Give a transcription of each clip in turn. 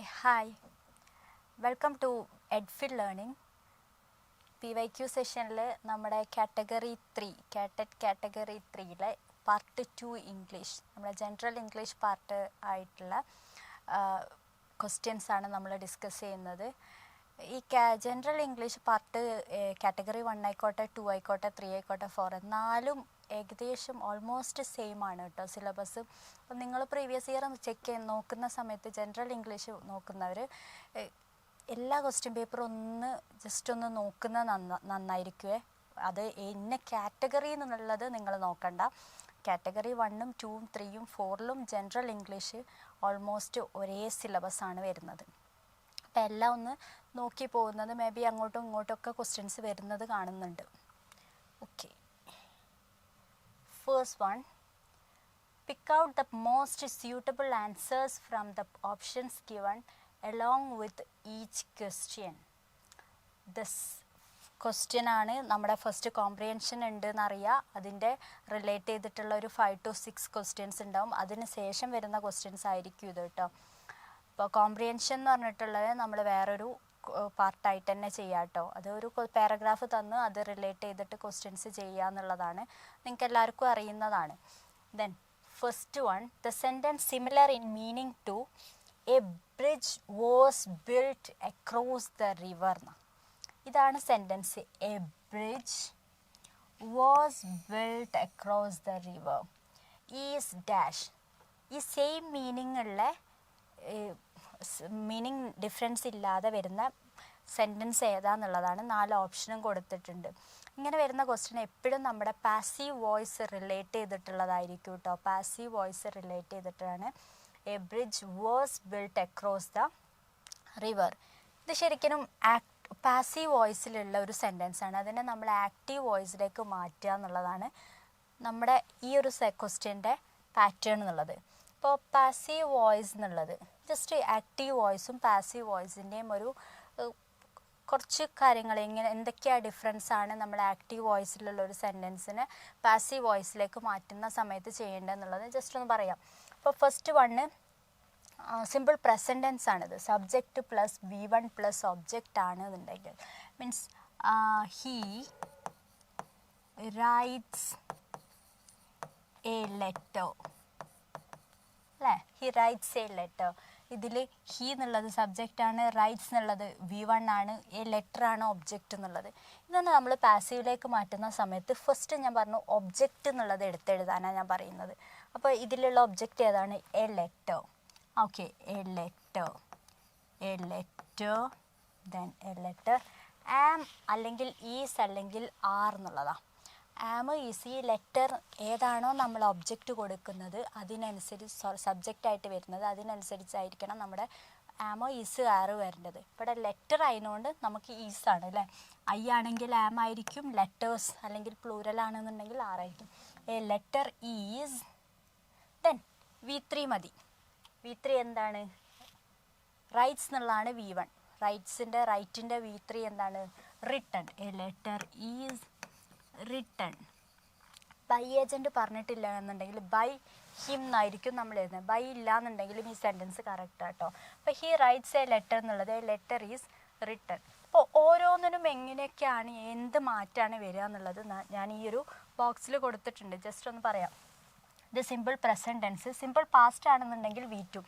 hi. Welcome to EDFIL learning. PYQ സെഷനിൽ നമ്മുടെ category 3 KTET category 3യിലെ പാർട്ട് 2 ഇംഗ്ലീഷ് നമ്മുടെ ജനറൽ ഇംഗ്ലീഷ് പാർട്ട് ആയിട്ടുള്ള ക്വസ്റ്റ്യൻസ് ആണ് നമ്മൾ ഡിസ്കസ് ചെയ്യുന്നത്. ഈ ജനറൽ ഇംഗ്ലീഷ് പാർട്ട് കാറ്റഗറി 1 ആയിക്കോട്ടെ 2 ആയിക്കോട്ടെ 3 ആയിക്കോട്ടെ 4 നാലും ഏകദേശം ഓൾമോസ്റ്റ് സെയിം ആണ് കേട്ടോ സിലബസ്. അപ്പം നിങ്ങൾ പ്രീവിയസ് ഇയർ ചെക്ക് നോക്കുന്ന സമയത്ത് ജനറൽ ഇംഗ്ലീഷ് നോക്കുന്നവർ എല്ലാ ക്വസ്റ്റ്യൻ പേപ്പറും ജസ്റ്റ് ഒന്ന് നോക്കുന്നത് നന്നായിരിക്കുമേ. അത് ഇന്ന കാറ്റഗറി എന്നുള്ളത് നിങ്ങൾ നോക്കണ്ട. കാറ്റഗറി 1ഉം 2ഉം 3ഉം 4ലും ജനറൽ ഇംഗ്ലീഷ് ഓൾമോസ്റ്റ് ഒരേ സിലബസാണ് വരുന്നത്. അപ്പം എല്ലാം ഒന്ന് നോക്കി പോകുന്നത് മേ ബി അങ്ങോട്ടും ഇങ്ങോട്ടൊക്കെ ക്വസ്റ്റ്യൻസ് വരുന്നത് കാണുന്നുണ്ട്. Okay, first one, pick out the most suitable answers from the options given along with each question. This question ആണ് നമ്മുടെ ഫസ്റ്റ് കോംപ്രിഹെൻഷൻ ഉണ്ട് എന്നറിയാം. അതിൻ്റെ റിലേറ്റ് ചെയ്തിട്ടുള്ള ഒരു 5 to 6 ക്വസ്റ്റ്യൻസ് ഉണ്ടാവും. അതിന് ശേഷം വരുന്ന ക്വസ്റ്റ്യൻസ് ആയിരിക്കും ഇത് കേട്ടോ. അപ്പോൾ കോംപ്രിഹെൻഷൻ എന്ന് പറഞ്ഞിട്ടുള്ളത് നമ്മൾ വേറൊരു പാർട്ടായിട്ട് തന്നെ ചെയ്യാം കേട്ടോ. അത് ഒരു പാരഗ്രാഫ് തന്ന് അത് റിലേറ്റ് ചെയ്തിട്ട് ക്വസ്റ്റ്യൻസ് ചെയ്യുക എന്നുള്ളതാണ്, നിങ്ങൾക്ക് എല്ലാവർക്കും അറിയുന്നതാണ്. Then first one, the sentence similar in meaning to a bridge was built across the river. ഇതാണ് sentence. A bridge was built across the river is dash. ഈ സെയിം മീനിങ് ഉള്ള മീനിങ് ഡിഫറൻസ് ഇല്ലാതെ വരുന്ന സെൻറ്റൻസ് ഏതാന്നുള്ളതാണ്. 4 ഓപ്ഷനും കൊടുത്തിട്ടുണ്ട്. ഇങ്ങനെ വരുന്ന question എപ്പോഴും നമ്മുടെ പാസീവ് വോയിസ് റിലേറ്റ് ചെയ്തിട്ടുള്ളതായിരിക്കും കേട്ടോ. പാസീവ് വോയിസ് റിലേറ്റ് ചെയ്തിട്ടാണ് A bridge was built across the river. ഇത് ശരിക്കും പാസീവ് വോയിസിലുള്ള ഒരു സെൻറ്റൻസ് ആണ്. അതിനെ നമ്മൾ ആക്റ്റീവ് വോയിസിലേക്ക് മാറ്റുക എന്നുള്ളതാണ് നമ്മുടെ ഈ ഒരു ക്വസ്റ്റ്യൻ്റെ പാറ്റേൺ എന്നുള്ളത്. ഇപ്പോൾ പാസീവ് വോയിസ് എന്നുള്ളത് ജസ്റ്റ് ആക്റ്റീവ് വോയിസും പാസീവ് വോയിസിൻ്റെയും ഒരു കുറച്ച് കാര്യങ്ങൾ എന്തൊക്കെയാണ് ഡിഫറൻസ് ആണ് നമ്മൾ ആക്റ്റീവ് വോയിസിലുള്ള ഒരു സെൻറ്റൻസിനെ പാസീവ് വോയിസിലേക്ക് മാറ്റുന്ന സമയത്ത് ചെയ്യേണ്ടതെന്നുള്ളത് ജസ്റ്റ് ഒന്ന് പറയാം. അപ്പോൾ first one simple present tense ആണിത്. Subject plus V1 plus object ആണ് എന്നുണ്ടെങ്കിൽ means he writes a letter അല്ലേ. He writes a letter. ഇതിൽ ഹി എന്നുള്ളത് സബ്ജക്റ്റാണ്, റൈറ്റ്സ് എന്നുള്ളത് V1 ആണ്, എ ലെറ്റർ ആണ് ഒബ്ജക്റ്റ് എന്നുള്ളത്. ഇതൊന്ന് നമ്മൾ പാസീവിലേക്ക് മാറ്റുന്ന സമയത്ത് ഫസ്റ്റ് ഞാൻ പറഞ്ഞു ഒബ്ജക്റ്റ് എന്നുള്ളത് എടുത്തെഴുതാനാണ് ഞാൻ പറയുന്നത്. അപ്പോൾ ഇതിലുള്ള ഒബ്ജക്റ്റ് ഏതാണ്? A letter. Okay, a letter, a letter, then a letter. Am അല്ലെങ്കിൽ ഈസ് അല്ലെങ്കിൽ ആർ എന്നുള്ളതാണ്. ആം ഈസ് ഈ ലെറ്റർ ഏതാണോ നമ്മൾ ഒബ്ജക്റ്റ് കൊടുക്കുന്നത് അതിനനുസരിച്ച് സബ്ജക്റ്റായിട്ട് വരുന്നത് അതിനനുസരിച്ചായിരിക്കണം നമ്മുടെ ആമോ ഈസ് ആറ് വരേണ്ടത്. ഇവിടെ ലെറ്റർ ആയതുകൊണ്ട് നമുക്ക് ഈസാണ് അല്ലേ. ഐ ആണെങ്കിൽ ആം ആയിരിക്കും, ലെറ്റേഴ്സ് അല്ലെങ്കിൽ പ്ലൂറൽ ആണെന്നുണ്ടെങ്കിൽ ആറായിരിക്കും. A letter is. Then V3 മതി. V3 എന്താണ്? റൈറ്റ്സ് എന്നുള്ളതാണ് V1. റൈറ്റിൻ്റെ V3 എന്താണ്? Written. A letter is written. By agent പറഞ്ഞിട്ടില്ല എന്നുണ്ടെങ്കിൽ ബൈ ഹിം എന്നായിരിക്കും നമ്മൾ എഴുതുന്നത്. ബൈ ഇല്ല എന്നുണ്ടെങ്കിലും ഈ സെൻറ്റൻസ് കറക്റ്റ് ആട്ടോ. അപ്പോൾ ഹി റൈറ്റ്സ് എ ലെറ്റർ എന്നുള്ളത് എ ലെറ്റർ ഈസ് റിട്ടൺ. അപ്പോൾ ഓരോന്നിനും എങ്ങനെയൊക്കെയാണ് എന്ത് മാറ്റാണ് വരിക എന്നുള്ളത് ഞാൻ ഈ ഒരു ബോക്സിൽ കൊടുത്തിട്ടുണ്ട്. ജസ്റ്റ് ഒന്ന് പറയാം. ഇത് simple present tense. Simple past ആണെന്നുണ്ടെങ്കിൽ V2.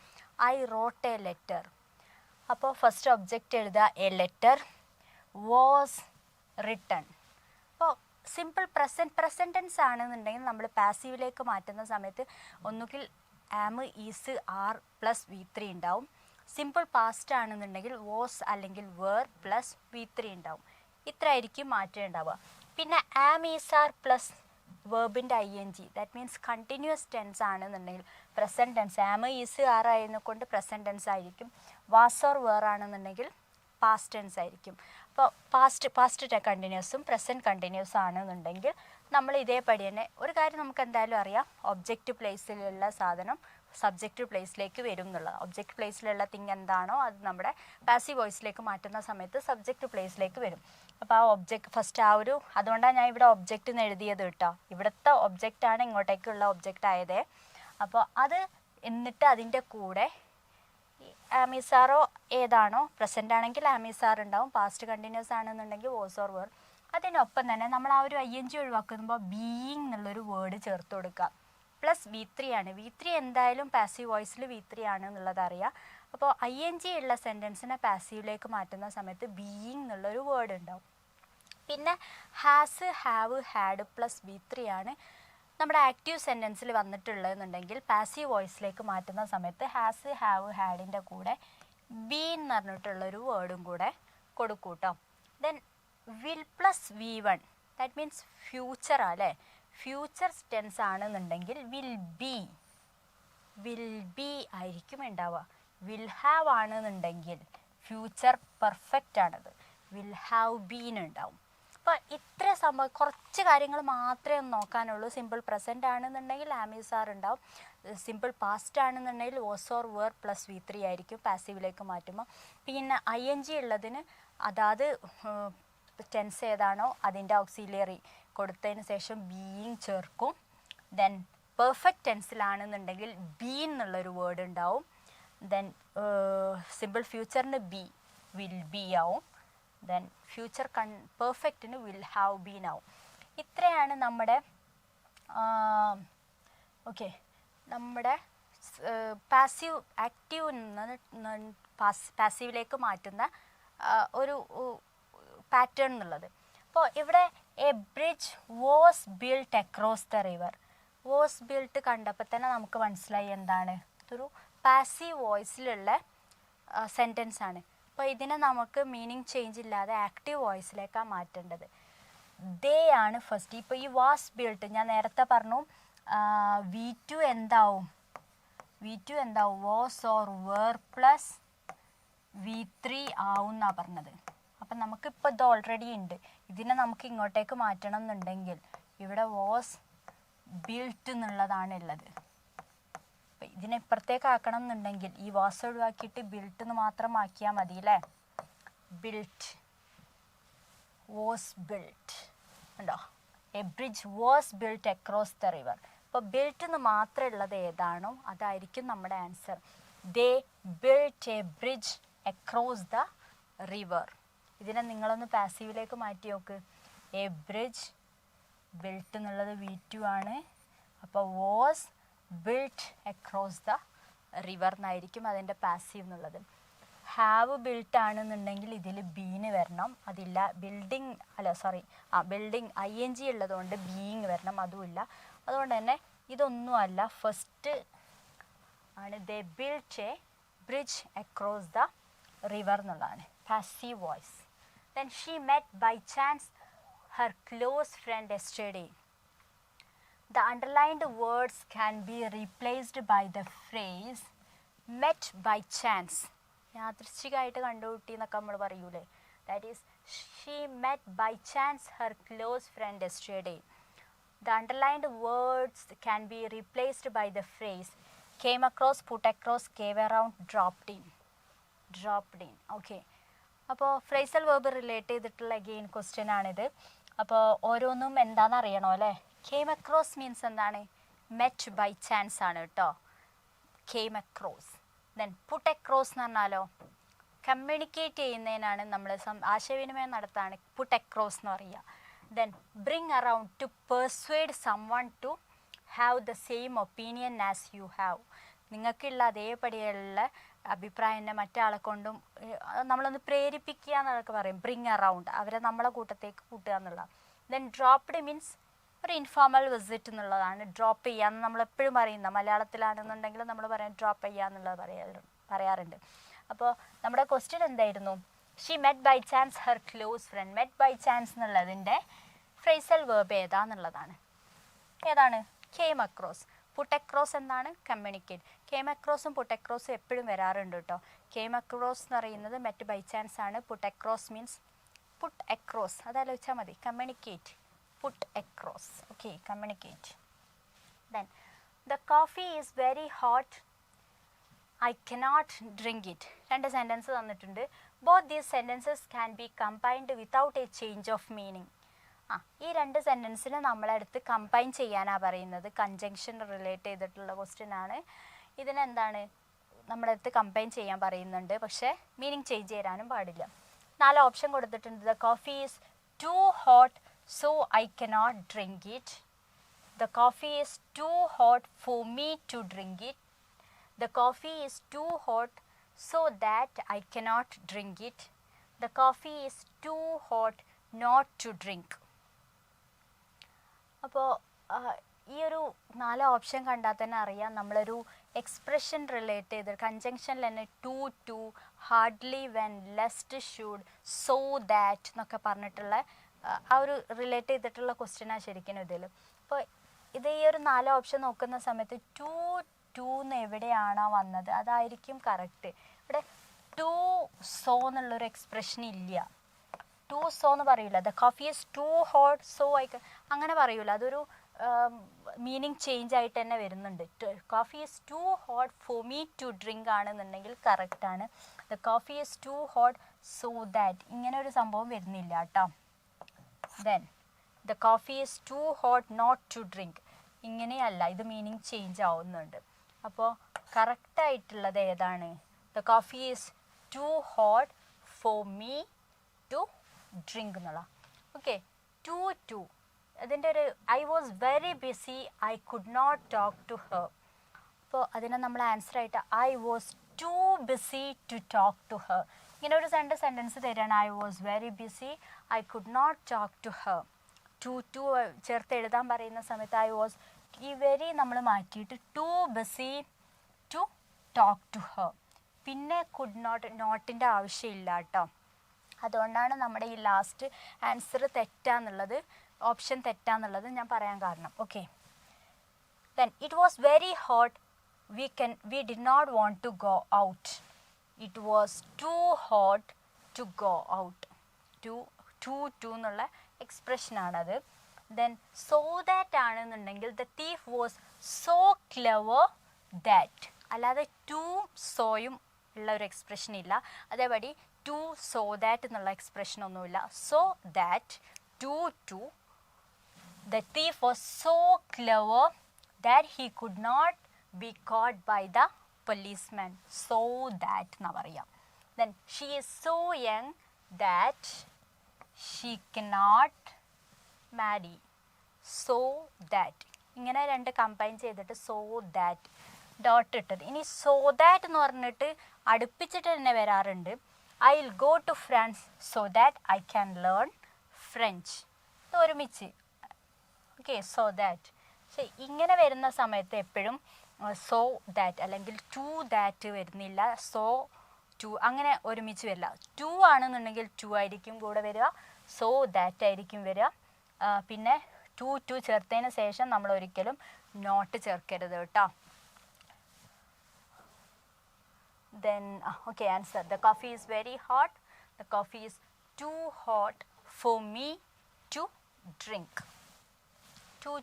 I wrote a letter. അപ്പോൾ ഫസ്റ്റ് ഒബ്ജക്റ്റ് എഴുതുക എ ലെറ്റർ വാസ് റിട്ടൺ. അപ്പോൾ സിമ്പിൾ പ്രസൻറ്റ് ടെൻസ് ആണെന്നുണ്ടെങ്കിൽ നമ്മൾ പാസീവിലേക്ക് മാറ്റുന്ന സമയത്ത് ഒന്നുകിൽ ആം ഈസ് ആർ പ്ലസ് V3 ഉണ്ടാവും. സിമ്പിൾ പാസ്റ്റ് ആണെന്നുണ്ടെങ്കിൽ വാസ് അല്ലെങ്കിൽ വേർ പ്ലസ് V3 ഉണ്ടാവും. ഇത്ര ആയിരിക്കും മാറ്റം ഉണ്ടാവുക. പിന്നെ ആം ഈസ് ആർ പ്ലസ് വേർബിൻ്റെ ING, that means continuous tense ആണെന്നുണ്ടെങ്കിൽ present tense am is are ആയതിനെക്കൊണ്ട് പ്രസൻറ്റ് ടെൻസ് ആയിരിക്കും. വാസ് ഓർ വേർ ആണെന്നുണ്ടെങ്കിൽ പാസ്റ്റ് ടെൻസ് ആയിരിക്കും. അപ്പോൾ പാസ്റ്റ് കണ്ടിന്യൂസും പ്രസൻറ്റ് കണ്ടിന്യൂസ് ആണെന്നുണ്ടെങ്കിൽ നമ്മൾ ഇതേപടി തന്നെ ഒരു കാര്യം നമുക്ക് എന്തായാലും അറിയാം, ഒബ്ജക്റ്റ് പ്ലേസിലുള്ള സാധനം സബ്ജക്റ്റ് പ്ലേസിലേക്ക് വരും എന്നുള്ളത്. ഒബ്ജക്റ്റ് പ്ലേസിലുള്ള തിങ് എന്താണോ അത് നമ്മുടെ പാസീവ് വോയിസിലേക്ക് മാറ്റുന്ന സമയത്ത് സബ്ജക്റ്റ് പ്ലേസിലേക്ക് വരും. അപ്പോൾ ആ ഒബ്ജക്റ്റ് ഫസ്റ്റ് അതുകൊണ്ടാണ് ഞാൻ ഇവിടെ ഒബ്ജക്റ്റ് എന്ന് എഴുതിയത് കേട്ടോ. ഇവിടുത്തെ ഒബ്ജക്റ്റാണ് ഇങ്ങോട്ടേക്കുള്ള ഒബ്ജക്റ്റ് ആയതേ. അപ്പോൾ അത് എന്നിട്ട് അതിൻ്റെ കൂടെ ആമിസാറോ ഏതാണോ, പ്രസൻ്റ് ആണെങ്കിൽ ആമിസാർ ഉണ്ടാവും, പാസ്റ്റ് കണ്ടിന്യൂസ് ആണെന്നുണ്ടെങ്കിൽ വാസ് ഓർ വെർ. അതിനൊപ്പം തന്നെ നമ്മൾ ആ ഒരു ING ഒഴിവാക്കുമ്പോൾ ബീയിങ് എന്നുള്ളൊരു വേർഡ് ചേർത്ത് കൊടുക്കുക. പ്ലസ് V3 ആണ്. V3 എന്തായാലും പാസീവ് വോയിസിൽ V3 ആണ് എന്നുള്ളത് അറിയാം. അപ്പോൾ ING ഉള്ള സെൻറ്റൻസിനെ പാസീവിലേക്ക് മാറ്റുന്ന സമയത്ത് ബീയിങ് എന്നുള്ളൊരു വേർഡ് ഉണ്ടാവും. പിന്നെ has, have, had plus V3 ആണ് നമ്മുടെ ആക്റ്റീവ് സെൻറ്റൻസിൽ വന്നിട്ടുള്ളതെന്നുണ്ടെങ്കിൽ പാസീവ് വോയിസിലേക്ക് മാറ്റുന്ന സമയത്ത് ഹാസ്, ഹാവ്, ഹാഡിൻ്റെ കൂടെ ബീൻ എന്ന് പറഞ്ഞിട്ടുള്ളൊരു വേർഡും കൂടെ കൊടുക്കും കേട്ടോ. Then will plus V1 that means future അല്ലേ, ഫ്യൂച്ചർ ടെൻസ് ആണെന്നുണ്ടെങ്കിൽ വിൽ ബി ആയിരിക്കും ഉണ്ടാവുക. വിൽ ഹാവ് ആണെന്നുണ്ടെങ്കിൽ ഫ്യൂച്ചർ പെർഫെക്റ്റ് ആണത്, വിൽ ഹാവ് ബീൻ ഉണ്ടാവും. അപ്പോൾ ഇത്ര സംഭവം കുറച്ച് കാര്യങ്ങൾ മാത്രമേ ഒന്ന് നോക്കാനുള്ളൂ. സിമ്പിൾ പ്രസൻറ്റ് ആണെന്നുണ്ടെങ്കിൽ ആമിസാർ ഉണ്ടാവും, സിമ്പിൾ പാസ്റ്റ് ആണെന്നുണ്ടെങ്കിൽ was or were plus V3 ആയിരിക്കും പാസീവിലേക്ക് മാറ്റുമ്പോൾ. പിന്നെ ING ഉള്ളതിന് അതാത് ടെൻസ് ഏതാണോ അതിൻ്റെ ഓക്സിലിയറി കൊടുത്തതിന് ശേഷം ബീയിങ് ചേർക്കും. ദെൻ പെർഫെക്റ്റ് ടെൻസിലാണെന്നുണ്ടെങ്കിൽ ബീൻ എന്നുള്ളൊരു വേർഡ് ഉണ്ടാവും. ദെൻ സിമ്പിൾ ഫ്യൂച്ചറിന് വിൽ ബി ആവും. ദെൻ ഫ്യൂച്ചർ പെർഫെക്റ്റിന് വിൽ ഹാവ് ബീൻ ആവും. ഇത്രയാണ് നമ്മുടെ നമ്മുടെ പാസീവ് ആക്റ്റീവ് പാസീവിലേക്ക് മാറ്റുന്ന ഒരു പാറ്റേൺ എന്നുള്ളത്. അപ്പോൾ ഇവിടെ A bridge was built across the river. Was built കണ്ടപ്പോൾ തന്നെ നമുക്ക് മനസ്സിലായി എന്താണ്, ഇതൊരു പാസീവ് വോയിസിലുള്ള സെൻറ്റൻസ് ആണ്. അപ്പോൾ ഇതിനെ നമുക്ക് മീനിങ് ചേഞ്ച് ഇല്ലാതെ ആക്റ്റീവ് വോയിസിലേക്കാണ് മാറ്റേണ്ടത്. ദേ ആണ് ഫസ്റ്റ്. ഇപ്പോൾ ഈ വാസ് ബിൽട്ട് ഞാൻ നേരത്തെ പറഞ്ഞു V2 എന്താവും, was or where plus V3 ആവും എന്നാണ് പറഞ്ഞത്. അപ്പം നമുക്കിപ്പോൾ ഇത് ഓൾറെഡി ഉണ്ട്, ഇതിനെ നമുക്ക് ഇങ്ങോട്ടേക്ക് മാറ്റണം എന്നുണ്ടെങ്കിൽ ഇവിടെ വാസ് ബിൽട്ട് എന്നുള്ളതാണ് ഉള്ളത്. അപ്പം ഇതിനെ ഇപ്പുറത്തേക്ക് ആക്കണം എന്നുണ്ടെങ്കിൽ ഈ വാസ് ഒഴിവാക്കിയിട്ട് ബിൽട്ട് എന്ന് മാത്രം ആക്കിയാൽ മതി അല്ലേ. ബിൽട്ട്, വാസ് ബിൽട്ട് ഉണ്ടോ, A bridge was built across the river. അപ്പോൾ ബിൽട്ട് എന്ന് മാത്രം ഉള്ളത് ഏതാണോ അതായിരിക്കും നമ്മുടെ answer. They built a bridge across the river. ഇതിനെ നിങ്ങളൊന്ന് പാസീവിലേക്ക് മാറ്റി നോക്ക്. എ ബ്രിഡ്ജ്, ബിൽട്ട് എന്നുള്ളത് V2 ആണ്. അപ്പോൾ was built across the river എന്നായിരിക്കും അതിൻ്റെ പാസീവ് എന്നുള്ളത്. ഹാവ് ബിൽട്ട് ആണെന്നുണ്ടെങ്കിൽ ഇതിൽ ബീന് വരണം, അതില്ല. ബിൽഡിങ് ING ഉള്ളതുകൊണ്ട് ബീയിങ് വരണം, അതുമില്ല. അതുകൊണ്ട് തന്നെ ഇതൊന്നും അല്ല, ഫസ്റ്റ് ആണ് they built a bridge across the river എന്നുള്ളതാണ് passive voice. Then she met by chance her close friend yesterday. The underlined words can be replaced by the phrase met by chance. യാദൃശ്ചികമായിട്ട് കണ്ടുകൂട്ടി എന്നൊക്കെ നമ്മൾ പറയൂലേ, that is she met by chance her close friend yesterday. The underlined words can be replaced by the phrase came across, put across, gave around, dropped in. Okay. അപ്പോൾ phrasal verb relate ചെയ്തിട്ടുള്ള again question ആണിത്. അപ്പോൾ ഓരോന്നും എന്താണെന്ന് അറിയണോ അല്ലേ. Came across means എന്താണ്, met by chance ആണ് കേട്ടോ, came across. Then put across എന്ന് പറഞ്ഞാലോ കമ്മ്യൂണിക്കേറ്റ് ചെയ്യുന്നതിനാണ്, നമ്മൾ ആശയവിനിമയം നടത്താണ് പുട്ട് അക്രോസ് എന്ന് പറയുക. Then bring around, to persuade someone to have the same opinion as you have. നിങ്ങൾക്കുള്ള അതേപടിയുള്ള അഭിപ്രായം തന്നെ മറ്റാളെ കൊണ്ടും നമ്മളൊന്ന് പ്രേരിപ്പിക്കുക എന്നൊക്കെ പറയും. ബ്രിങ് അറൗണ്ട്, അവരെ നമ്മളെ കൂട്ടത്തേക്ക് കൂട്ടുക എന്നുള്ള. ദെൻ ഡ്രോപ്ഡ് മീൻസ് ഒരു ഇൻഫോർമൽ വിസിറ്റ് എന്നുള്ളതാണ്. ഡ്രോപ്പ് ചെയ്യുക എന്ന് നമ്മളെപ്പോഴും പറയുന്ന, മലയാളത്തിലാണെന്നുണ്ടെങ്കിൽ നമ്മൾ പറയാൻ ഡ്രോപ്പ് ചെയ്യുക എന്നുള്ളത് പറയാറുണ്ട്. അപ്പോൾ നമ്മുടെ ക്വസ്റ്റ്യൻ എന്തായിരുന്നു, she met by chance her close friend. Met by chance എന്നുള്ളതിൻ്റെ ഫ്രേസൽ വേർബ് ഏതാന്നുള്ളതാണ്. ഏതാണ്, കെയിം അക്രോസ്. പുട്ട് അക്രോസ് എന്താണ്, കമ്മ്യൂണിക്കേറ്റ്. കെയിം അക്രോസും പുട്ട് അക്രോസും എപ്പോഴും വരാറുണ്ട് കേട്ടോ. കെയിം അക്രോസ് എന്ന് പറയുന്നത് മെറ്റ് ബൈ ചാൻസ് ആണ്. Put across means put across, അതാലോചിച്ചാൽ മതി. Communicate, put across. Okay, communicate. Then the coffee is very hot, I cannot drink it. രണ്ട് സെൻറ്റൻസ് തന്നിട്ടുണ്ട്. Both these sentences can be combined without a change of meaning. ഈ രണ്ട് സെൻറ്റൻസിനെ നമ്മളടുത്ത് combine ചെയ്യാനാണ് പറയുന്നത്. Conjunction relate ചെയ്തിട്ടുള്ള ക്വസ്റ്റ്യൻ ആണ്. ഇതിനെന്താണ്, നമ്മുടെ അടുത്ത് കമ്പൈൻ ചെയ്യാൻ പറയുന്നുണ്ട്, പക്ഷേ മീനിങ് ചേഞ്ച് ചെയ്യാനും പാടില്ല. 4 ഓപ്ഷൻ കൊടുത്തിട്ടുണ്ട്. The coffee is too hot so I cannot drink it. The coffee is too hot for me to drink it. The coffee is too hot so that I cannot drink it. The coffee is too hot not to drink. അപ്പോൾ ഈ ഒരു 4 option കണ്ടാൽ തന്നെ അറിയാം നമ്മളൊരു expression relate ചെയ്ത് കൺജങ്ഷനിൽ തന്നെ too hardly when lest should so that എന്നൊക്കെ പറഞ്ഞിട്ടുള്ള ആ ഒരു റിലേറ്റ് ചെയ്തിട്ടുള്ള ക്വസ്റ്റ്യനാണ് ശരിക്കും ഇതിൽ. അപ്പോൾ ഇത് ഈ ഒരു 4 ഓപ്ഷൻ നോക്കുന്ന സമയത്ത് ടൂന്ന് എവിടെയാണോ വന്നത് അതായിരിക്കും കറക്റ്റ്. ഇവിടെ ടു സോ എന്നുള്ളൊരു എക്സ്പ്രഷൻ ഇല്ല. ടു സോ എന്ന് പറയില്ല. The coffee is too hot so അങ്ങനെ പറയൂല. അതൊരു മീനിങ് ചേഞ്ച് ആയിട്ട് തന്നെ വരുന്നുണ്ട്. Coffee is too hot for me to drink ആണെന്നുണ്ടെങ്കിൽ കറക്റ്റാണ്. The coffee is too hot so that ഇങ്ങനെ ഒരു സംഭവം വരുന്നില്ല കേട്ടോ. Then the coffee is too hot not to drink ഇങ്ങനെയല്ല, ഇത് മീനിങ് ചേഞ്ച് ആവുന്നുണ്ട്. അപ്പോൾ കറക്റ്റായിട്ടുള്ളത് ഏതാണ്? The coffee is too hot for me to drink എന്നുള്ള. ഓക്കെ, ടു അതിൻ്റെ ഒരു I was very busy I could not talk to her. അപ്പോൾ അതിനെ നമ്മൾ ആൻസറായിട്ട് I was too busy to talk to her. ഇങ്ങനെ ഒരു സെൻറ്റൻസ് തരികയാണ്. I was very busy I could not talk to her. Too ചേർത്ത് എഴുതാൻ പറയുന്ന സമയത്ത് ഐ വാസ് ഈ വെരി നമ്മൾ മാറ്റിയിട്ട് too busy to talk to her. പിന്നെ കുഡ് നോട്ടിൻ്റെ ആവശ്യമില്ല കേട്ടോ. അതുകൊണ്ടാണ് നമ്മുടെ ഈ ലാസ്റ്റ് ആൻസർ തെറ്റാന്നുള്ളത്, ഓപ്ഷൻ തെറ്റാന്നുള്ളത് ഞാൻ പറയാൻ കാരണം. Okay, then it was very hot we did not want to go out. It was too hot to go out. Too എന്നുള്ള എക്സ്പ്രഷനാണത്. ദെൻ സോ ദാറ്റ് ആണെന്നുണ്ടെങ്കിൽ the thief was so clever that. അല്ലാതെ too സോയും ഉള്ള ഒരു expression ഇല്ല. അതേപടി too so that എന്നുള്ള എക്സ്പ്രഷൻ ഒന്നുമില്ല. So that too the thief was so clever that he could not be caught by the policeman. So that എന്നാ പറയാം. Then she is so young that she cannot marry. So that ഇങ്ങനെ രണ്ട് combine ചെയ്തിട്ട് so that dot ഇട്ടത്. ഇനി so that എന്ന് പറഞ്ഞിട്ട് അടുപ്പിച്ചിട്ട് തന്നെ വരാറുണ്ട്. I will go to France so that I can learn French. ഇത് ഒരുമിച്ച്. Okay, so that. പക്ഷേ ഇങ്ങനെ വരുന്ന സമയത്ത് എപ്പോഴും സോ ദാറ്റ് അല്ലെങ്കിൽ ടു ദാറ്റ് വരുന്നില്ല. സോ ടു അങ്ങനെ ഒരുമിച്ച് വരില്ല. ടു ആണെന്നുണ്ടെങ്കിൽ ടു ആയിരിക്കും കൂടെ വരിക, സോ ദാറ്റ് ആയിരിക്കും വരിക. പിന്നെ ടു ചേർത്തതിന് ശേഷം നമ്മൾ ഒരിക്കലും നോട്ട് ചേർക്കരുത് കേട്ടോ. Then okay, answer the coffee is very hot. The coffee is too hot for me to drink.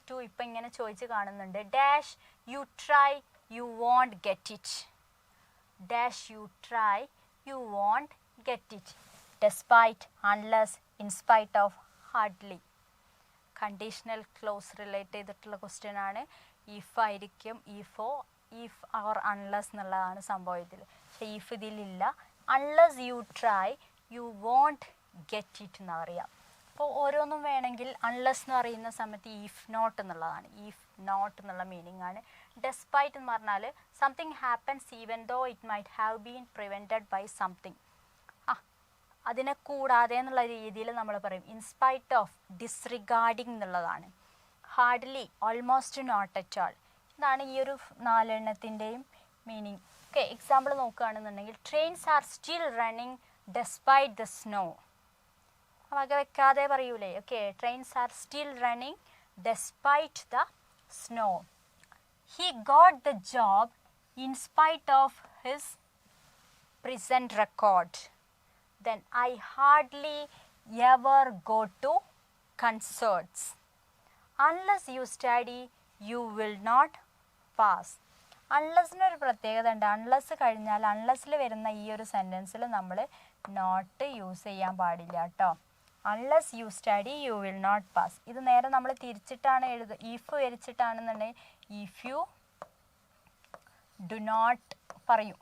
Too ഇപ്പം ഇങ്ങനെ ചോദിച്ച് കാണുന്നുണ്ട്. Dash you try you won't get it. Dash you try you won't get it. Despite, unless, in spite of, hardly. Conditional clause relate ചെയ്തിട്ടുള്ള question ആണ്. If ആയിരിക്കും, if or unless എന്നുള്ളതാണ് സംഭവം ഇതിൽ. പക്ഷേ ഇഫ് ഇതിലില്ല. Unless you try you won't get it എന്ന് പറയാം. അപ്പോൾ ഓരോന്നും വേണമെങ്കിൽ അൺലെസ് എന്ന് പറയുന്ന സമയത്ത് ഇഫ് നോട്ട് എന്നുള്ളതാണ്. ഇഫ് നോട്ട് എന്നുള്ള മീനിങ് ആണ്. ഡെസ്പൈറ്റ് എന്ന് പറഞ്ഞാൽ something happens even though it might have been prevented by something. അതിനെ കൂടാതെ എന്നുള്ള രീതിയിൽ നമ്മൾ പറയും. ഇൻസ്പൈറ്റ് ഓഫ്, ഡിസ്റിഗാർഡിങ് എന്നുള്ളതാണ്. Hardly, almost, not at all. ഇതാണ് ഈ ഒരു 4 എണ്ണത്തിൻ്റെയും മീനിങ്. ഓക്കെ, എക്സാമ്പിൾ നോക്കുകയാണെന്നുണ്ടെങ്കിൽ trains are still running despite the snow. വക വെക്കാതെ പറയൂലേ. Okay, trains are still running despite the snow. He got the job in spite of his present record. Then I hardly ever go to concerts. Unless you study, you will not pass. അൺലെസ്സിനൊരു പ്രത്യേകത ഉണ്ട്. Unless കഴിഞ്ഞാൽ അൺലെസ്സിൽ വരുന്ന ഈ ഒരു സെൻറ്റൻസിൽ നമ്മൾ not use ചെയ്യാൻ പാടില്ല കേട്ടോ. Unless you study you will not pass. ഇത് നേരെ നമ്മൾ തിരിച്ചിട്ടാണ് എഴുതുക. ഇഫ് വരച്ചിട്ടാണെന്നുണ്ടെങ്കിൽ ഇഫ് യു ഡു നോട്ട് പറയും.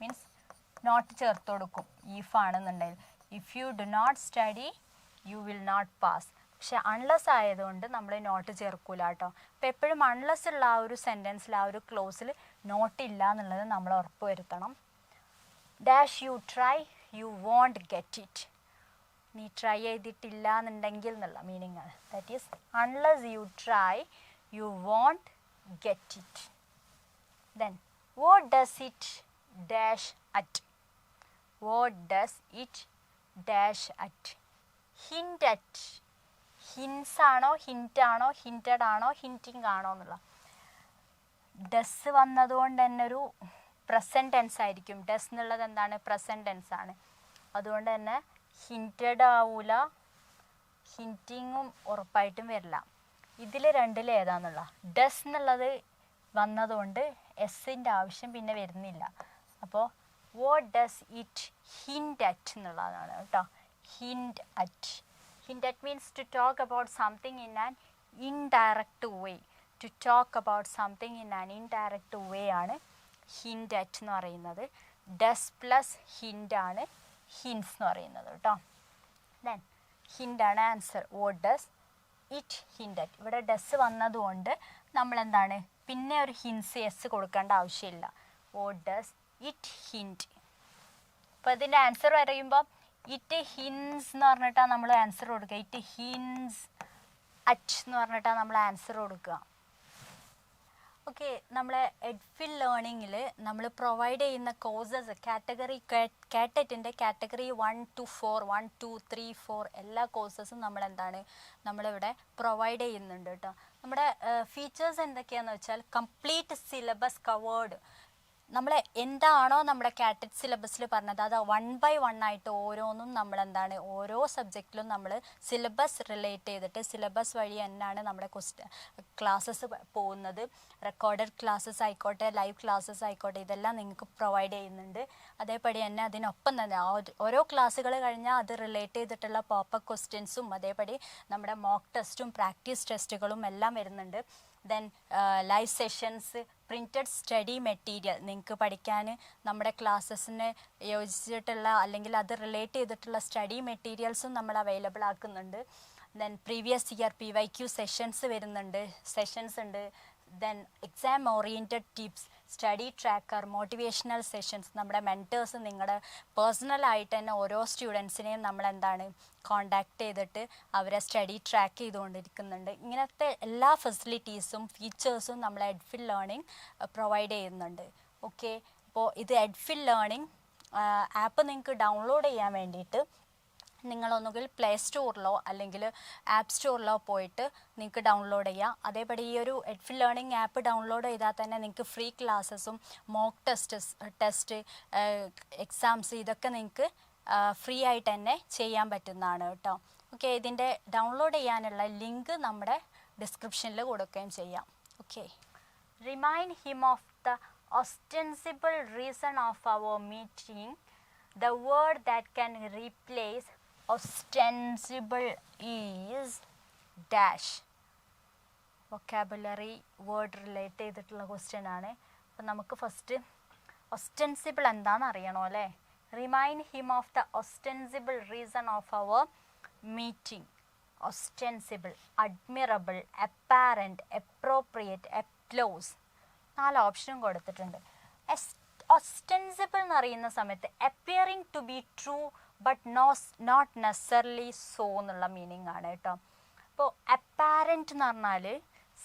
മീൻസ് നോട്ട് ചേർത്ത് കൊടുക്കും ഇഫ് ആണെന്നുണ്ടെങ്കിൽ. If you do not study you will not pass. പക്ഷെ അൺലെസ് ആയതുകൊണ്ട് നമ്മൾ നോട്ട് ചേർക്കൂല കേട്ടോ. അപ്പോൾ എപ്പോഴും അൺലെസ് ഉള്ള ആ ഒരു സെൻറ്റൻസിൽ ആ ഒരു ക്ലോസിൽ നോട്ട് ഇല്ല എന്നുള്ളത് നമ്മൾ ഉറപ്പ് വരുത്തണം. Dash you try you won't get it. നീ ട്രൈ ചെയ്തിട്ടില്ല എന്നുണ്ടെങ്കിൽ എന്നുള്ള മീനിങ് ആണ്. That is unless you try you won't get it. Then what does it dash at. What does it dash at. Hint at. Hints ആണോ hint ആണോ hinted ആണോ ഹിൻറ്റിങ് ആണോ എന്നുള്ള. ഡസ് വന്നതുകൊണ്ട് തന്നെ ഒരു പ്രസൻറ്റ് ടെൻസ് ആയിരിക്കും. ഡസ് എന്നുള്ളത് എന്താണ്? പ്രസൻറ്റ് ടെൻസ് ആണ്. അതുകൊണ്ട് തന്നെ ഹിൻറ്റഡ് ആവൂല, ഹിൻറ്റിങ്ങും ഉറപ്പായിട്ടും വരില്ല. ഇതിൽ രണ്ടിൽ ഏതാന്നുള്ള. ഡസ് എന്നുള്ളത് വന്നതുകൊണ്ട് എസിൻ്റെ ആവശ്യം പിന്നെ വരുന്നില്ല. അപ്പോൾ what does it hint at എന്നുള്ളതാണ് കേട്ടോ. Hint at. Hint at means to talk about something in an indirect way. To talk about something in an indirect way ആണ് ഹിൻറ്റ് അറ്റ് എന്ന് പറയുന്നത്. ഡസ് പ്ലസ് ഹിൻറ്റ് ആണ് hints എന്ന് പറയുന്നത് കേട്ടോ. Then hint ആണ് answer. What does it hint at. ഇവിടെ does വന്നതുകൊണ്ട് നമ്മളെന്താണ് പിന്നെ ഒരു ഹിൻസ് എസ് കൊടുക്കേണ്ട ആവശ്യമില്ല. What does it hint. അപ്പോൾ ഇതിൻ്റെ ആൻസർ പറയുമ്പോൾ ഇറ്റ് ഹിൻസ് എന്ന് പറഞ്ഞിട്ടാണ് നമ്മൾ ആൻസർ കൊടുക്കുക. ഇറ്റ് ഹിൻസ് അറ്റ് എന്ന് പറഞ്ഞിട്ടാണ് നമ്മൾ ആൻസർ കൊടുക്കുക. ഓക്കെ, നമ്മളെ എഡ്ഫിൽ ലേണിങ്ങിൽ നമ്മൾ പ്രൊവൈഡ് ചെയ്യുന്ന കോഴ്സസ് കാറ്റഗറി KTETൻ്റെ കാറ്റഗറി 1 to 4 1 2 3 4 എല്ലാ കോഴ്സസും നമ്മളിവിടെ പ്രൊവൈഡ് ചെയ്യുന്നുണ്ട് കേട്ടോ. നമ്മുടെ ഫീച്ചേഴ്സ് എന്തൊക്കെയാണെന്ന് വെച്ചാൽ കംപ്ലീറ്റ് സിലബസ് കവേർഡ്. നമ്മൾ എന്താണോ നമ്മുടെ KTET സിലബസിൽ പറഞ്ഞത് അത് 1 by 1 ആയിട്ട് ഓരോന്നും ഓരോ സബ്ജക്റ്റിലും നമ്മൾ സിലബസ് റിലേറ്റ് ചെയ്തിട്ട് സിലബസ് വഴി തന്നെയാണ് നമ്മുടെ ക്ലാസ്സസ് പോകുന്നത്. റെക്കോർഡഡ് ക്ലാസ്സസ് ആയിക്കോട്ടെ, ലൈവ് ക്ലാസ്സസ് ആയിക്കോട്ടെ, ഇതെല്ലാം നിങ്ങൾക്ക് പ്രൊവൈഡ് ചെയ്യുന്നുണ്ട്. അതേപടി തന്നെ അതിനൊപ്പം തന്നെ ഓരോ ക്ലാസ്സുകൾ കഴിഞ്ഞാൽ അത് റിലേറ്റ് ചെയ്തിട്ടുള്ള പോപ്പപ്പ് ക്വസ്റ്റ്യൻസും അതേപടി നമ്മുടെ മോക്ക് ടെസ്റ്റും പ്രാക്ടീസ് ടെസ്റ്റുകളും എല്ലാം വരുന്നുണ്ട്. Then live sessions, printed study material നിങ്ങൾക്ക് പഠിക്കാൻ നമ്മുടെ ക്ലാസ്സസിന് യോജിച്ചിട്ടുള്ള അല്ലെങ്കിൽ അത് റിലേറ്റ് ചെയ്തിട്ടുള്ള സ്റ്റഡി മെറ്റീരിയൽസും നമ്മൾ അവൈലബിൾ ആക്കുന്നുണ്ട്. Then previous year PYQ sessions ഉണ്ട്. Then exam oriented tips, study tracker, motivational sessions. നമ്മുടെ മെൻറ്റേഴ്സ് നിങ്ങളുടെ പേഴ്സണലായിട്ട് തന്നെ ഓരോ സ്റ്റുഡൻസിനെയും കോണ്ടാക്ട് ചെയ്തിട്ട് അവരെ സ്റ്റഡി ട്രാക്ക് ചെയ്തുകൊണ്ടിരിക്കുന്നുണ്ട്. ഇങ്ങനത്തെ എല്ലാ ഫെസിലിറ്റീസും ഫീച്ചേഴ്സും നമ്മൾ എഡ്ഫിൽ ലേണിംഗ് പ്രൊവൈഡ് ചെയ്യുന്നുണ്ട്. ഓക്കെ, അപ്പോൾ ഇത് എഡ്ഫിൽ ലേണിംഗ് ആപ്പ് നിങ്ങൾക്ക് ഡൗൺലോഡ് ചെയ്യാൻ വേണ്ടിയിട്ട് നിങ്ങളൊന്നുകിൽ പ്ലേ സ്റ്റോറിലോ അല്ലെങ്കിൽ ആപ്പ് സ്റ്റോറിലോ പോയിട്ട് നിങ്ങൾക്ക് ഡൗൺലോഡ് ചെയ്യാം. അതേപടി ഈ ഒരു എഡ്ഫിൽ ലേണിംഗ് ആപ്പ് ഡൗൺലോഡ് ചെയ്താൽ തന്നെ നിങ്ങൾക്ക് ഫ്രീ ക്ലാസ്സസും മോക്ക് ടെസ്റ്റ് എക്സാംസ് ഇതൊക്കെ നിങ്ങൾക്ക് ഫ്രീ ആയിട്ട് തന്നെ ചെയ്യാൻ പറ്റുന്നതാണ് കേട്ടോ. ഓക്കെ, ഇതിൻ്റെ ഡൗൺലോഡ് ചെയ്യാനുള്ള ലിങ്ക് നമ്മുടെ ഡിസ്ക്രിപ്ഷനിൽ കൊടുക്കുകയും ചെയ്യാം. Okay, remind him of the ostensible reason of our meeting. The word that can replace ostensible is dash. vocabulary word relate ചെയ്തിട്ടുള്ള ക്വസ്റ്റ്യൻ ആണ്. അപ്പം നമുക്ക് ഫസ്റ്റ് ഒസ്റ്റെൻസിബിൾ എന്താണെന്ന് അറിയണോ അല്ലേ? Remind him of the ostensible reason of our meeting. ostensible, admirable, apparent, appropriate, applause. 4 ഓപ്ഷനും കൊടുത്തിട്ടുണ്ട്. ostensible എന്ന് അറിയുന്ന സമയത്ത് appearing to be true but not necessarily so എന്നുള്ള മീനിങ് ആണ് കേട്ടോ. അപ്പോൾ apparent എന്ന് പറഞ്ഞാൽ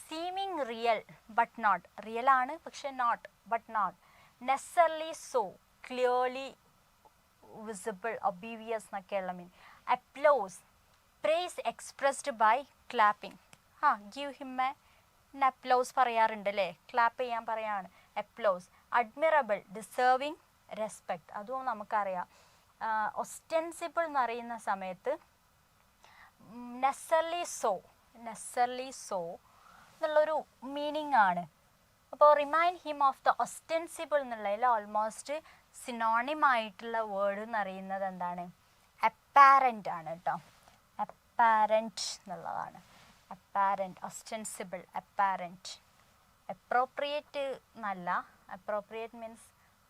seeming real but not, real ആണ് പക്ഷെ not but not, necessarily so, clearly visible, obvious എന്നൊക്കെയുള്ള meaning. applause, praise expressed by clapping. give him a applause പറയാറുണ്ട് അല്ലേ, ക്ലാപ്പ് ചെയ്യാൻ പറയാണ് അപ്ലോസ്. അഡ്മിറബിൾ, ഡിസേർവിങ് റെസ്പെക്റ്റ്, അതും നമുക്കറിയാം. ഒസ്റ്റെൻസിബിൾ എന്ന് പറയുന്ന സമയത്ത് നെസർലി സോ എന്നുള്ളൊരു മീനിങ് ആണ്. അപ്പോൾ റിമൈൻഡ് ഹിം ഓഫ് ദ ഒസ്റ്റെൻസിബിൾ എന്നുള്ളതിൽ ഓൾമോസ്റ്റ് സിനോണിം ആയിട്ടുള്ള വേർഡ് എന്ന് പറയുന്നത് എന്താണ്? അപ്പാരൻ്റ് ആണ് കേട്ടോ. അപ്പാരൻ്റ് എന്നുള്ളതാണ്. apparent, ostensible, apparent. appropriate എന്നല്ല, appropriate means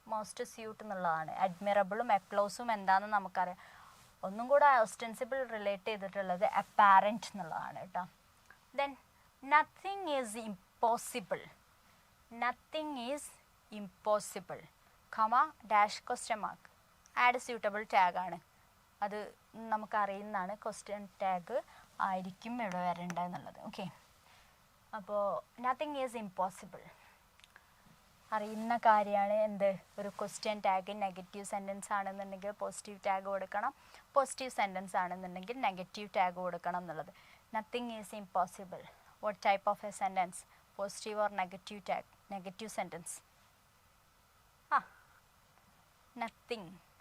മോസ്റ്റ് സ്യൂട്ട് എന്നുള്ളതാണ്. അഡ്മിറബിളും എക്ലോസും എന്താണെന്ന് നമുക്കറിയാം. ഒന്നും കൂടെ ഒസ്റ്റൻസിബിൾ റിലേറ്റ് ചെയ്തിട്ടുള്ളത് അപ്പാരൻറ്റ് എന്നുള്ളതാണ് കേട്ടോ. Then nothing is impossible. Nothing is impossible comma dash question mark. Add suitable ടാഗാണ്. അത് നമുക്കറിയുന്നതാണ്. ക്വസ്റ്റ്യൻ ടാഗ് ആയിരിക്കും ഇവിടെ വരേണ്ടതെന്നുള്ളത്. ഓക്കെ, അപ്പോൾ നത്തിങ് ഈസ് ഇമ്പോസിബിൾ അറിയുന്ന കാര്യമാണ്. എന്ത്, ഒരു ക്വസ്റ്റ്യൻ ടാഗ് നെഗറ്റീവ് സെൻറ്റൻസ് ആണെന്നുണ്ടെങ്കിൽ പോസിറ്റീവ് ടാഗ് കൊടുക്കണം, പോസിറ്റീവ് സെൻറ്റൻസ് ആണെന്നുണ്ടെങ്കിൽ നെഗറ്റീവ് ടാഗ് കൊടുക്കണം എന്നുള്ളത്. Nothing is impossible. What type of a sentence? Positive or negative tag? Negative sentence.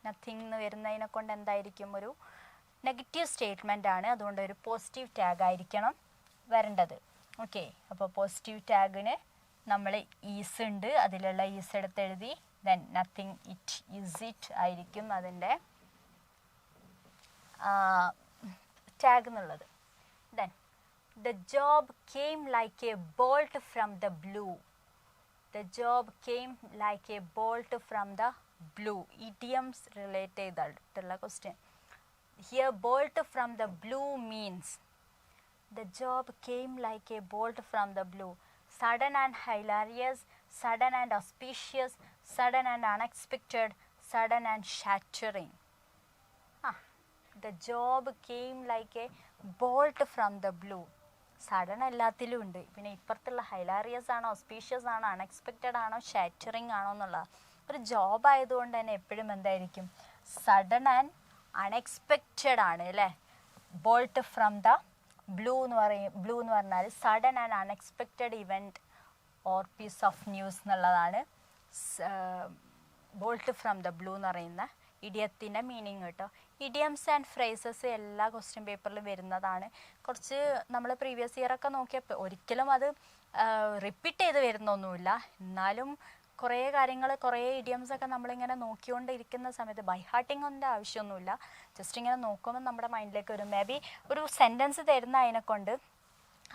Nothing എന്ന് വരുന്നതിനെ കൊണ്ട് എന്തായിരിക്കും? ഒരു നെഗറ്റീവ് സ്റ്റേറ്റ്മെൻ്റ് ആണ്. അതുകൊണ്ട് ഒരു പോസിറ്റീവ് ടാഗ് ആയിരിക്കണം വരേണ്ടത്. ഓക്കെ, അപ്പോൾ പോസിറ്റീവ് ടാഗിന് നമ്മൾ ഈസ് ഉണ്ട്, അതിലുള്ള ഈസ് എടുത്ത് എഴുതി. Then nothing it is it ആയിരിക്കും അതിൻ്റെ ടാഗ് എന്നുള്ളത്. Then the job came like a bolt from the blue. The job came like a bolt from the blue. Idioms relate ചെയ്തിട്ടുള്ള question. Here bolt from the blue means the job came like a bolt from the blue. Sudden and hilarious, sudden and auspicious, sudden and unexpected, sudden and shattering. The job came like a bolt from the blue. Sudden എല്ലാത്തിലും ഉണ്ട്. പിന്നെ ഇപ്പുറത്തുള്ള ഹൈലാറിയസ് ആണോ, auspicious ആണോ, unexpected ആണോ, shattering ആണോ എന്നുള്ള ഒരു job ആയതുകൊണ്ട് തന്നെ എപ്പോഴും എന്തായിരിക്കും? സഡൻ ആൻഡ് അൺഎക്സ്പെക്റ്റഡ് ആണ് അല്ലേ. ബോൾട്ട് ഫ്രം ദ ബ്ലൂ എന്ന് പറഞ്ഞാൽ sudden and unexpected event or piece of news എന്നുള്ളതാണ് ബോൾട്ട് ഫ്രം ദ ബ്ലൂ എന്ന് പറയുന്ന ഇഡിയത്തിൻ്റെ മീനിങ് കേട്ടോ. ഇഡിയംസ് ആൻഡ് ഫ്രേസസ് എല്ലാ ക്വസ്റ്റ്യൻ പേപ്പറിലും വരുന്നതാണ്. കുറച്ച് നമ്മൾ പ്രീവിയസ് ഇയറൊക്കെ നോക്കിയപ്പോൾ ഒരിക്കലും അത് റിപ്പീറ്റ് ചെയ്ത് വരുന്നൊന്നുമില്ല. എന്നാലും കുറേ കാര്യങ്ങൾ, കുറേ ഇഡിയംസൊക്കെ നമ്മളിങ്ങനെ നോക്കിക്കൊണ്ടിരിക്കുന്ന സമയത്ത് ബൈ ഹാർട്ടിങ്ങിൻ്റെ ആവശ്യമൊന്നുമില്ല. ജസ്റ്റ് ഇങ്ങനെ നോക്കുമ്പോൾ നമ്മുടെ മൈൻഡിലേക്ക് വരും. മേ ബി ഒരു സെൻറ്റൻസ് തരുന്ന അതിനെക്കൊണ്ട്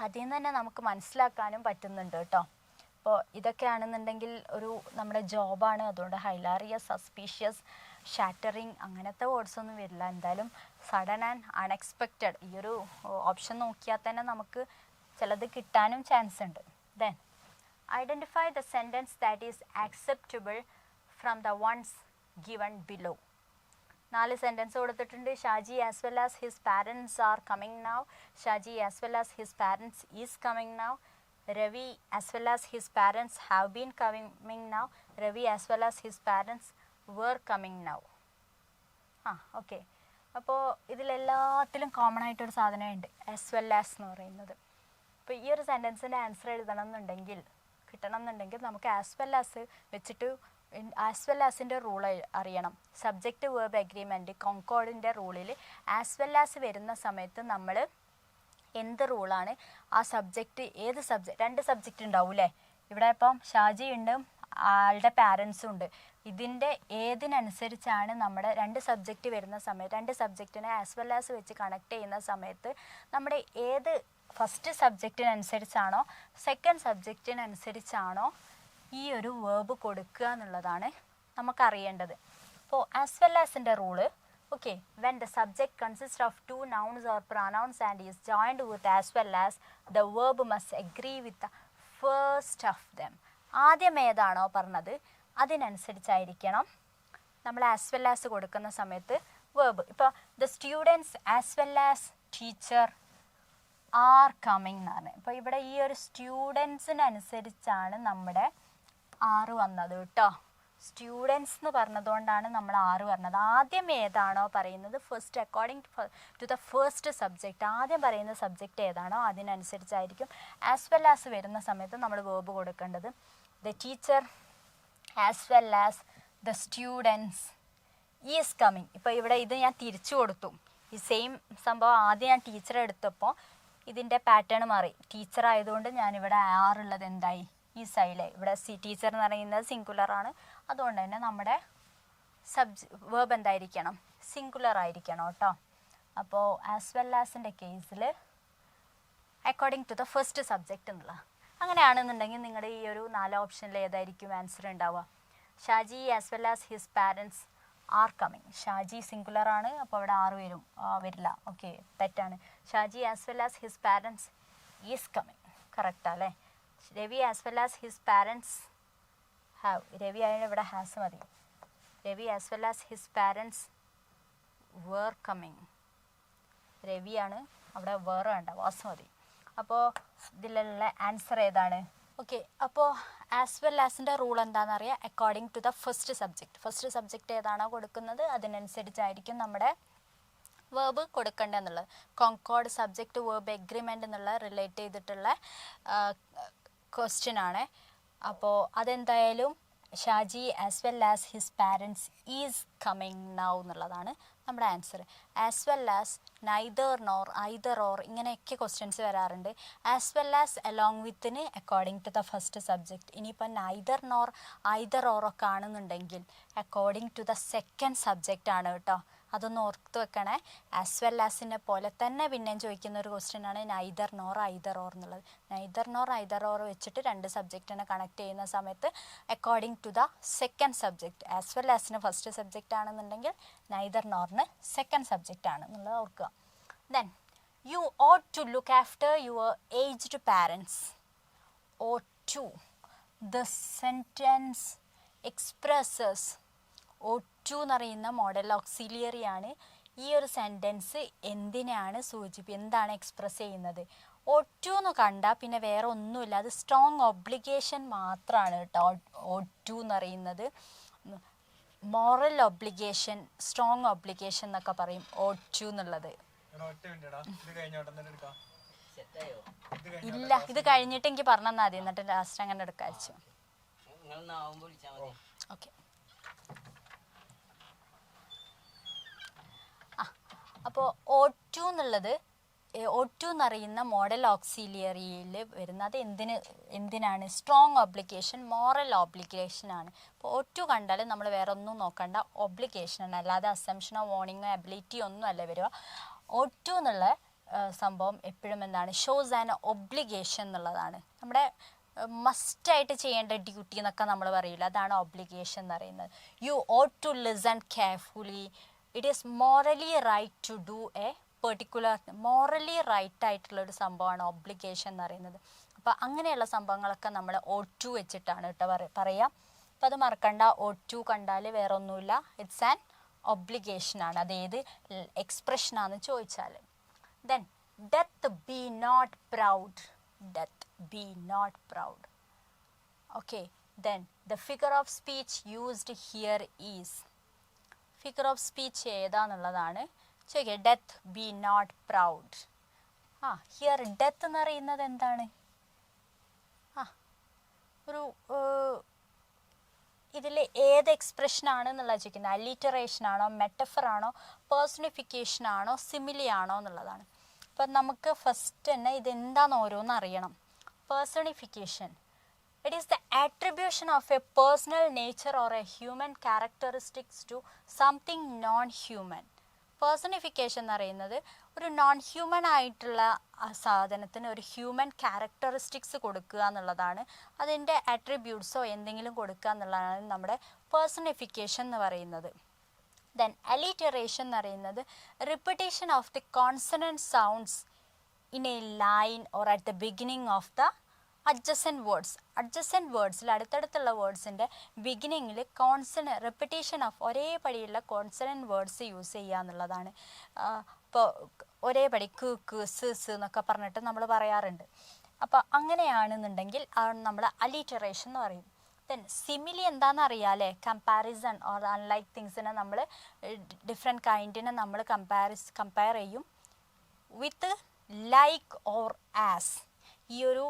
അതിൽ നിന്ന് തന്നെ നമുക്ക് മനസ്സിലാക്കാനും പറ്റുന്നുണ്ട് കേട്ടോ. അപ്പോൾ ഇതൊക്കെയാണെന്നുണ്ടെങ്കിൽ ഒരു നമ്മുടെ ജോബാണ്. അതുകൊണ്ട് ഹൈലാറിയസ്, സസ്പീഷ്യസ്, ഷാറ്ററിങ് അങ്ങനത്തെ വേർഡ്സൊന്നും വരില്ല. എന്തായാലും സഡൻ ആൻഡ് അൺഎക്സ്പെക്റ്റഡ് ഈ ഒരു ഓപ്ഷൻ നോക്കിയാൽ തന്നെ നമുക്ക് ചിലത് കിട്ടാനും ചാൻസ് ഉണ്ട്. Then identify the sentence that is acceptable from the ones given below. 4 sentence കൊടുത്തിട്ടുണ്ട്. Shaji as well as his parents are coming now. Shaji as well as his parents is coming now. Ravi as well as his parents have been coming now. Ravi as well as his parents were coming now. Okay, അപ്പോൾ ഇതിലെല്ലാത്തിലും common ആയിട്ടൊരു സാധനമുണ്ട്, as well as എന്ന് പറയുന്നത്. അപ്പോൾ ഈ ഒരു സെൻറ്റൻസിൻ്റെ answer എഴുതണം എന്നുണ്ടെങ്കിൽ, കിട്ടണം എന്നുണ്ടെങ്കിൽ നമുക്ക് ആസ് വെൽ ആസ് വെച്ചിട്ട് ആസ് വെൽ ആസിൻ്റെ റൂൾ അറിയണം. സബ്ജക്റ്റ് വേർബ് എഗ്രിമെൻറ്റ് കോൺകോർഡിൻ്റെ റൂളിൽ ആസ് വെൽ ആസ് വരുന്ന സമയത്ത് നമ്മൾ എന്ത് റൂളാണ് ആ സബ്ജക്റ്റ്, ഏത് സബ്ജക്റ്റ്, 2 സബ്ജക്റ്റ് ഉണ്ടാവും അല്ലേ. ഇവിടെ ഇപ്പം ഷാജി ഉണ്ട്, ആളുടെ പാരൻസും ഉണ്ട്. ഇതിൻ്റെ ഏതിനനുസരിച്ചാണ് നമ്മുടെ 2 സബ്ജക്റ്റ് വരുന്ന സമയത്ത്, 2 സബ്ജക്റ്റിനെ ആസ് വെൽ ആസ് വെച്ച് കണക്ട് ചെയ്യുന്ന സമയത്ത് നമ്മുടെ ഏത് ഫസ്റ്റ് സബ്ജക്റ്റിനനുസരിച്ചാണോ സെക്കൻഡ് സബ്ജക്റ്റിനനുസരിച്ചാണോ ഈ ഒരു വേർബ് കൊടുക്കുക എന്നുള്ളതാണ് നമുക്കറിയേണ്ടത്. അപ്പോൾ ആസ് വെൽ ആസിൻ്റെ rule, okay, when the subject consist of 2 nouns or pronouns and is joined with as well as, the verb must agree with the first of them. ആദ്യം ഏതാണോ പറഞ്ഞത് അതിനനുസരിച്ചായിരിക്കണം നമ്മൾ ആസ് വെൽ ആസ് കൊടുക്കുന്ന സമയത്ത് verb. ഇപ്പോൾ the students as well as teacher are coming എന്നാണ്. ഇപ്പോൾ ഇവിടെ ഈ ഒരു സ്റ്റുഡൻസിനനുസരിച്ചാണ് നമ്മുടെ ആറ് വന്നത് കേട്ടോ. സ്റ്റുഡൻസ് എന്ന് പറഞ്ഞതുകൊണ്ടാണ് നമ്മൾ ആറ് പറഞ്ഞത്. ആദ്യം ഏതാണോ പറയുന്നത് first, according to the first subject, ആദ്യം പറയുന്ന സബ്ജക്റ്റ് ഏതാണോ അതിനനുസരിച്ചായിരിക്കും ആസ് വെൽ ആസ് വരുന്ന സമയത്ത് നമ്മൾ വേർബ് കൊടുക്കേണ്ടത്. The teacher as well as the students is coming. ഇപ്പോൾ ഇവിടെ ഇത് ഞാൻ തിരിച്ചു കൊടുത്തു. ഈ സെയിം സംഭവം ആദ്യം ഞാൻ ടീച്ചറെ എടുത്തപ്പോൾ ഇതിൻ്റെ പാറ്റേൺ മാറി. ടീച്ചർ ആയതുകൊണ്ട് ഞാനിവിടെ ആറുള്ളത് എന്തായി, ഈ സൈഡിലെ ഇവിടെ ടീച്ചർ എന്ന് പറയുന്നത് സിംഗുലറാണ്. അതുകൊണ്ട് തന്നെ നമ്മുടെ വേർബ് എന്തായിരിക്കണം, സിംഗുലർ ആയിരിക്കണം കേട്ടോ. അപ്പോൾ ആസ് വെൽ ആസിൻ്റെ കേസിൽ according to the first subject എന്നുള്ള അങ്ങനെയാണെന്നുണ്ടെങ്കിൽ നിങ്ങളുടെ ഈ ഒരു 4 ഓപ്ഷനിൽ ഏതായിരിക്കും ആൻസർ ഉണ്ടാവുക? Shaji as well as his parents are coming. Shaji singular ആണ്, അപ്പോൾ അവിടെ ആർ വരില്ല. ഓക്കെ, തെറ്റാണ്. Shaji as well as his parents is coming. കറക്റ്റാ അല്ലേ? Ravi as well as his parents have. Ravi ആയതുകൊണ്ട് ഇവിടെ ഹാസ് മതി. Ravi as well as his parents were coming. രവിയാണ്, അവിടെ വേറെ വേണ്ട, വാസ് മതി. അപ്പോൾ ഇതിലുള്ള ആൻസർ ഏതാണ്? ഓക്കെ, അപ്പോൾ ആസ് വെൽ ആസിൻ്റെ റൂൾ എന്താണെന്ന് അറിയാം. According to the first subject. First subject ഏതാണോ കൊടുക്കുന്നത് അതിനനുസരിച്ചായിരിക്കും നമ്മുടെ വേർബ് കൊടുക്കേണ്ടതെന്നുള്ളത്. കോൺകോർഡ് സബ്ജക്റ്റ് വേർബ് എഗ്രിമെൻ്റ് എന്നുള്ള റിലേറ്റ് ചെയ്തിട്ടുള്ള ക്വസ്റ്റ്യൻ ആണ്. അപ്പോൾ അതെന്തായാലും Shaji as well as his parents is coming now എന്നുള്ളതാണ് നമ്മുടെ answer. As well as, neither nor, either or, ഇങ്ങനെയൊക്കെ ക്വസ്റ്റ്യൻസ് വരാറുണ്ട്. ആസ് വെൽ ആസ് അലോങ് വിത്തിന് according to the first subject. ഇനിയിപ്പോൾ നൈദർ നോർ ഐദർ ഓർ ഒക്കെ ആണെന്നുണ്ടെങ്കിൽ according to the second subject ആണ് കേട്ടോ. അതൊന്ന് ഓർത്ത് വെക്കണേ. ആസ് വെൽ ആസിനെ പോലെ തന്നെ പിന്നെയും ചോദിക്കുന്ന ഒരു ക്വസ്റ്റ്യൻ ആണ് നൈദർ നോർ ഐദർ ഓർ എന്നുള്ളത്. നൈദർ നോർ ഐദർ ഓർ വെച്ചിട്ട് രണ്ട് സബ്ജക്റ്റിനെ കണക്ട് ചെയ്യുന്ന സമയത്ത് according to the second subject. As well ആസിന് ഫസ്റ്റ് സബ്ജക്റ്റ് ആണെന്നുണ്ടെങ്കിൽ നൈദർ നോറിന് സെക്കൻഡ് സബ്ജക്റ്റ് ആണ് എന്നുള്ളത് ഓർക്കുക. Then you ought to look after your aged parents. ought to. The sentence expresses ought to എന്ന് പറയുന്ന മോഡൽ ഓക്സിലിയറി ആണ്. ഈ ഒരു സെൻറ്റൻസ് എന്തിനാണ് എന്താണ് എക്സ്പ്രസ് ചെയ്യുന്നത്? ought to എന്ന് കണ്ടാൽ പിന്നെ വേറെ ഒന്നുമില്ല, അത് സ്ട്രോങ് ഒബ്ലിഗേഷൻ മാത്രമാണ് കേട്ടോ. ought to എന്ന് പറയുന്നത് മോറൽ ഒബ്ലിഗേഷൻ, സ്ട്രോങ് ഒബ്ലിഗേഷൻ എന്നൊക്കെ പറയും ought to എന്നുള്ളത്. ഇല്ല, ഇത് കഴിഞ്ഞിട്ട് എനിക്ക് പറഞ്ഞാൽ മതി, എന്നിട്ട് ലാസ്റ്റ് അങ്ങനെ എടുക്കാൻ വെച്ചു. ഓക്കെ, അപ്പോൾ ought to എന്നുള്ളത് ought to എന്നറിയുന്ന മോഡൽ ഓക്സിലിയറിയിൽ വരുന്നത് എന്തിനാണ്? സ്ട്രോങ് ഒബ്ലിഗേഷൻ, മോറൽ ഒബ്ലിഗേഷൻ ആണ്. അപ്പോൾ ought to കണ്ടാൽ നമ്മൾ വേറെ ഒന്നും നോക്കണ്ട, ഒബ്ലിഗേഷനാണ്, അല്ലാതെ അസംഷനോ വാർണിങ്ങോ എബിലിറ്റി ഒന്നും അല്ല വരിക. ought to എന്നുള്ള സംഭവം എപ്പോഴും എന്താണ്? ഷോസ് ആൻ ഒബ്ലിഗേഷൻ എന്നുള്ളതാണ്. നമ്മുടെ മസ്റ്റായിട്ട് ചെയ്യേണ്ട ഡ്യൂട്ടി എന്നൊക്കെ നമ്മൾ പറയില്ല, അതാണ് ഒബ്ലിഗേഷൻ എന്ന് പറയുന്നത്. You ought to listen carefully. It is morally right to do a particular. Morally right ആയിട്ടുള്ളൊരു സംഭവമാണ് ഒബ്ലിഗേഷൻ എന്ന് പറയുന്നത്. അപ്പോൾ അങ്ങനെയുള്ള സംഭവങ്ങളൊക്കെ നമ്മൾ ought to വെച്ചിട്ടാണ് കേട്ടോ പറയാം. അപ്പോൾ അത് മറക്കണ്ട. ought to കണ്ടാൽ വേറെ ഒന്നുമില്ല, ഇറ്റ്സ് ആൻ ഒബ്ലിഗേഷനാണ്. അതേത് എക്സ്പ്രഷനാണെന്ന് ചോദിച്ചാൽ. Then death be not proud. Death be not proud. Okay, then the figure of speech used here is. Figure of speech ഏതാന്നുള്ളതാണ് ചോദിക്കുക. Death be not proud. Here death എന്ന് പറയുന്നത് എന്താണ്? ഒരു ഇതിൽ ഏത് എക്സ്പ്രഷൻ ആണെന്നുള്ളത് ചോദിക്കുന്നത്. അലിറ്ററേഷൻ ആണോ, മെറ്റഫർ ആണോ, പേഴ്സണിഫിക്കേഷൻ ആണോ, സിമിലി ആണോ എന്നുള്ളതാണ്. അപ്പം നമുക്ക് ഫസ്റ്റ് തന്നെ ഇതെന്താണെന്ന് ഓരോന്ന് അറിയണം. Personification, it is the attribution of a personal nature or a human characteristics to something non human. Personification എന്ന് പറയുന്നത് ഒരു നോൺ ഹ്യൂമൻ ആയിട്ടുള്ള സാധനത്തിന് ഒരു ഹ്യൂമൻ ക്യാരക്ടറിസ്റ്റിക്സ് കൊടുക്കുക എന്നുള്ളതാണ്. അതിൻ്റെ ആട്രിബ്യൂട്ട്സോ എന്തെങ്കിലും കൊടുക്കുക എന്നുള്ളതാണ് നമ്മുടെ പേഴ്സണിഫിക്കേഷൻ എന്ന് പറയുന്നത്. ദെൻ അലിറ്ററേഷൻ എന്ന് പറയുന്നത് repetition of the consonant sounds in a line or at the beginning of the adjacent words. Adjacent വേർഡ്സിൽ അടുത്തടുത്തുള്ള വേർഡ്സിൻ്റെ ബിഗിനിങ്ങിൽ റിപ്പിറ്റേഷൻ ഓഫ് ഒരേ പടിയുള്ള കോൺസണൻറ്റ് വേർഡ്സ് യൂസ് ചെയ്യുക എന്നുള്ളതാണ്. ഇപ്പോൾ ഒരേ പടി ക് സ് എന്നൊക്കെ പറഞ്ഞിട്ട് നമ്മൾ പറയാറുണ്ട്. അപ്പോൾ അങ്ങനെയാണെന്നുണ്ടെങ്കിൽ നമ്മൾ അലിറ്ററേഷൻ എന്ന് പറയും. ദെൻ സിമിലി എന്താണെന്ന് അറിയാമല്ലേ? കമ്പാരിസൺ ഓർ അൺലൈക്ക് തിങ്സിനെ നമ്മൾ ഡിഫറെൻറ്റ് കൈൻഡിനെ നമ്മൾ കമ്പയർ ചെയ്യും വിത്ത് ലൈക്ക് ഓർ ആസ്. ഈ ഒരു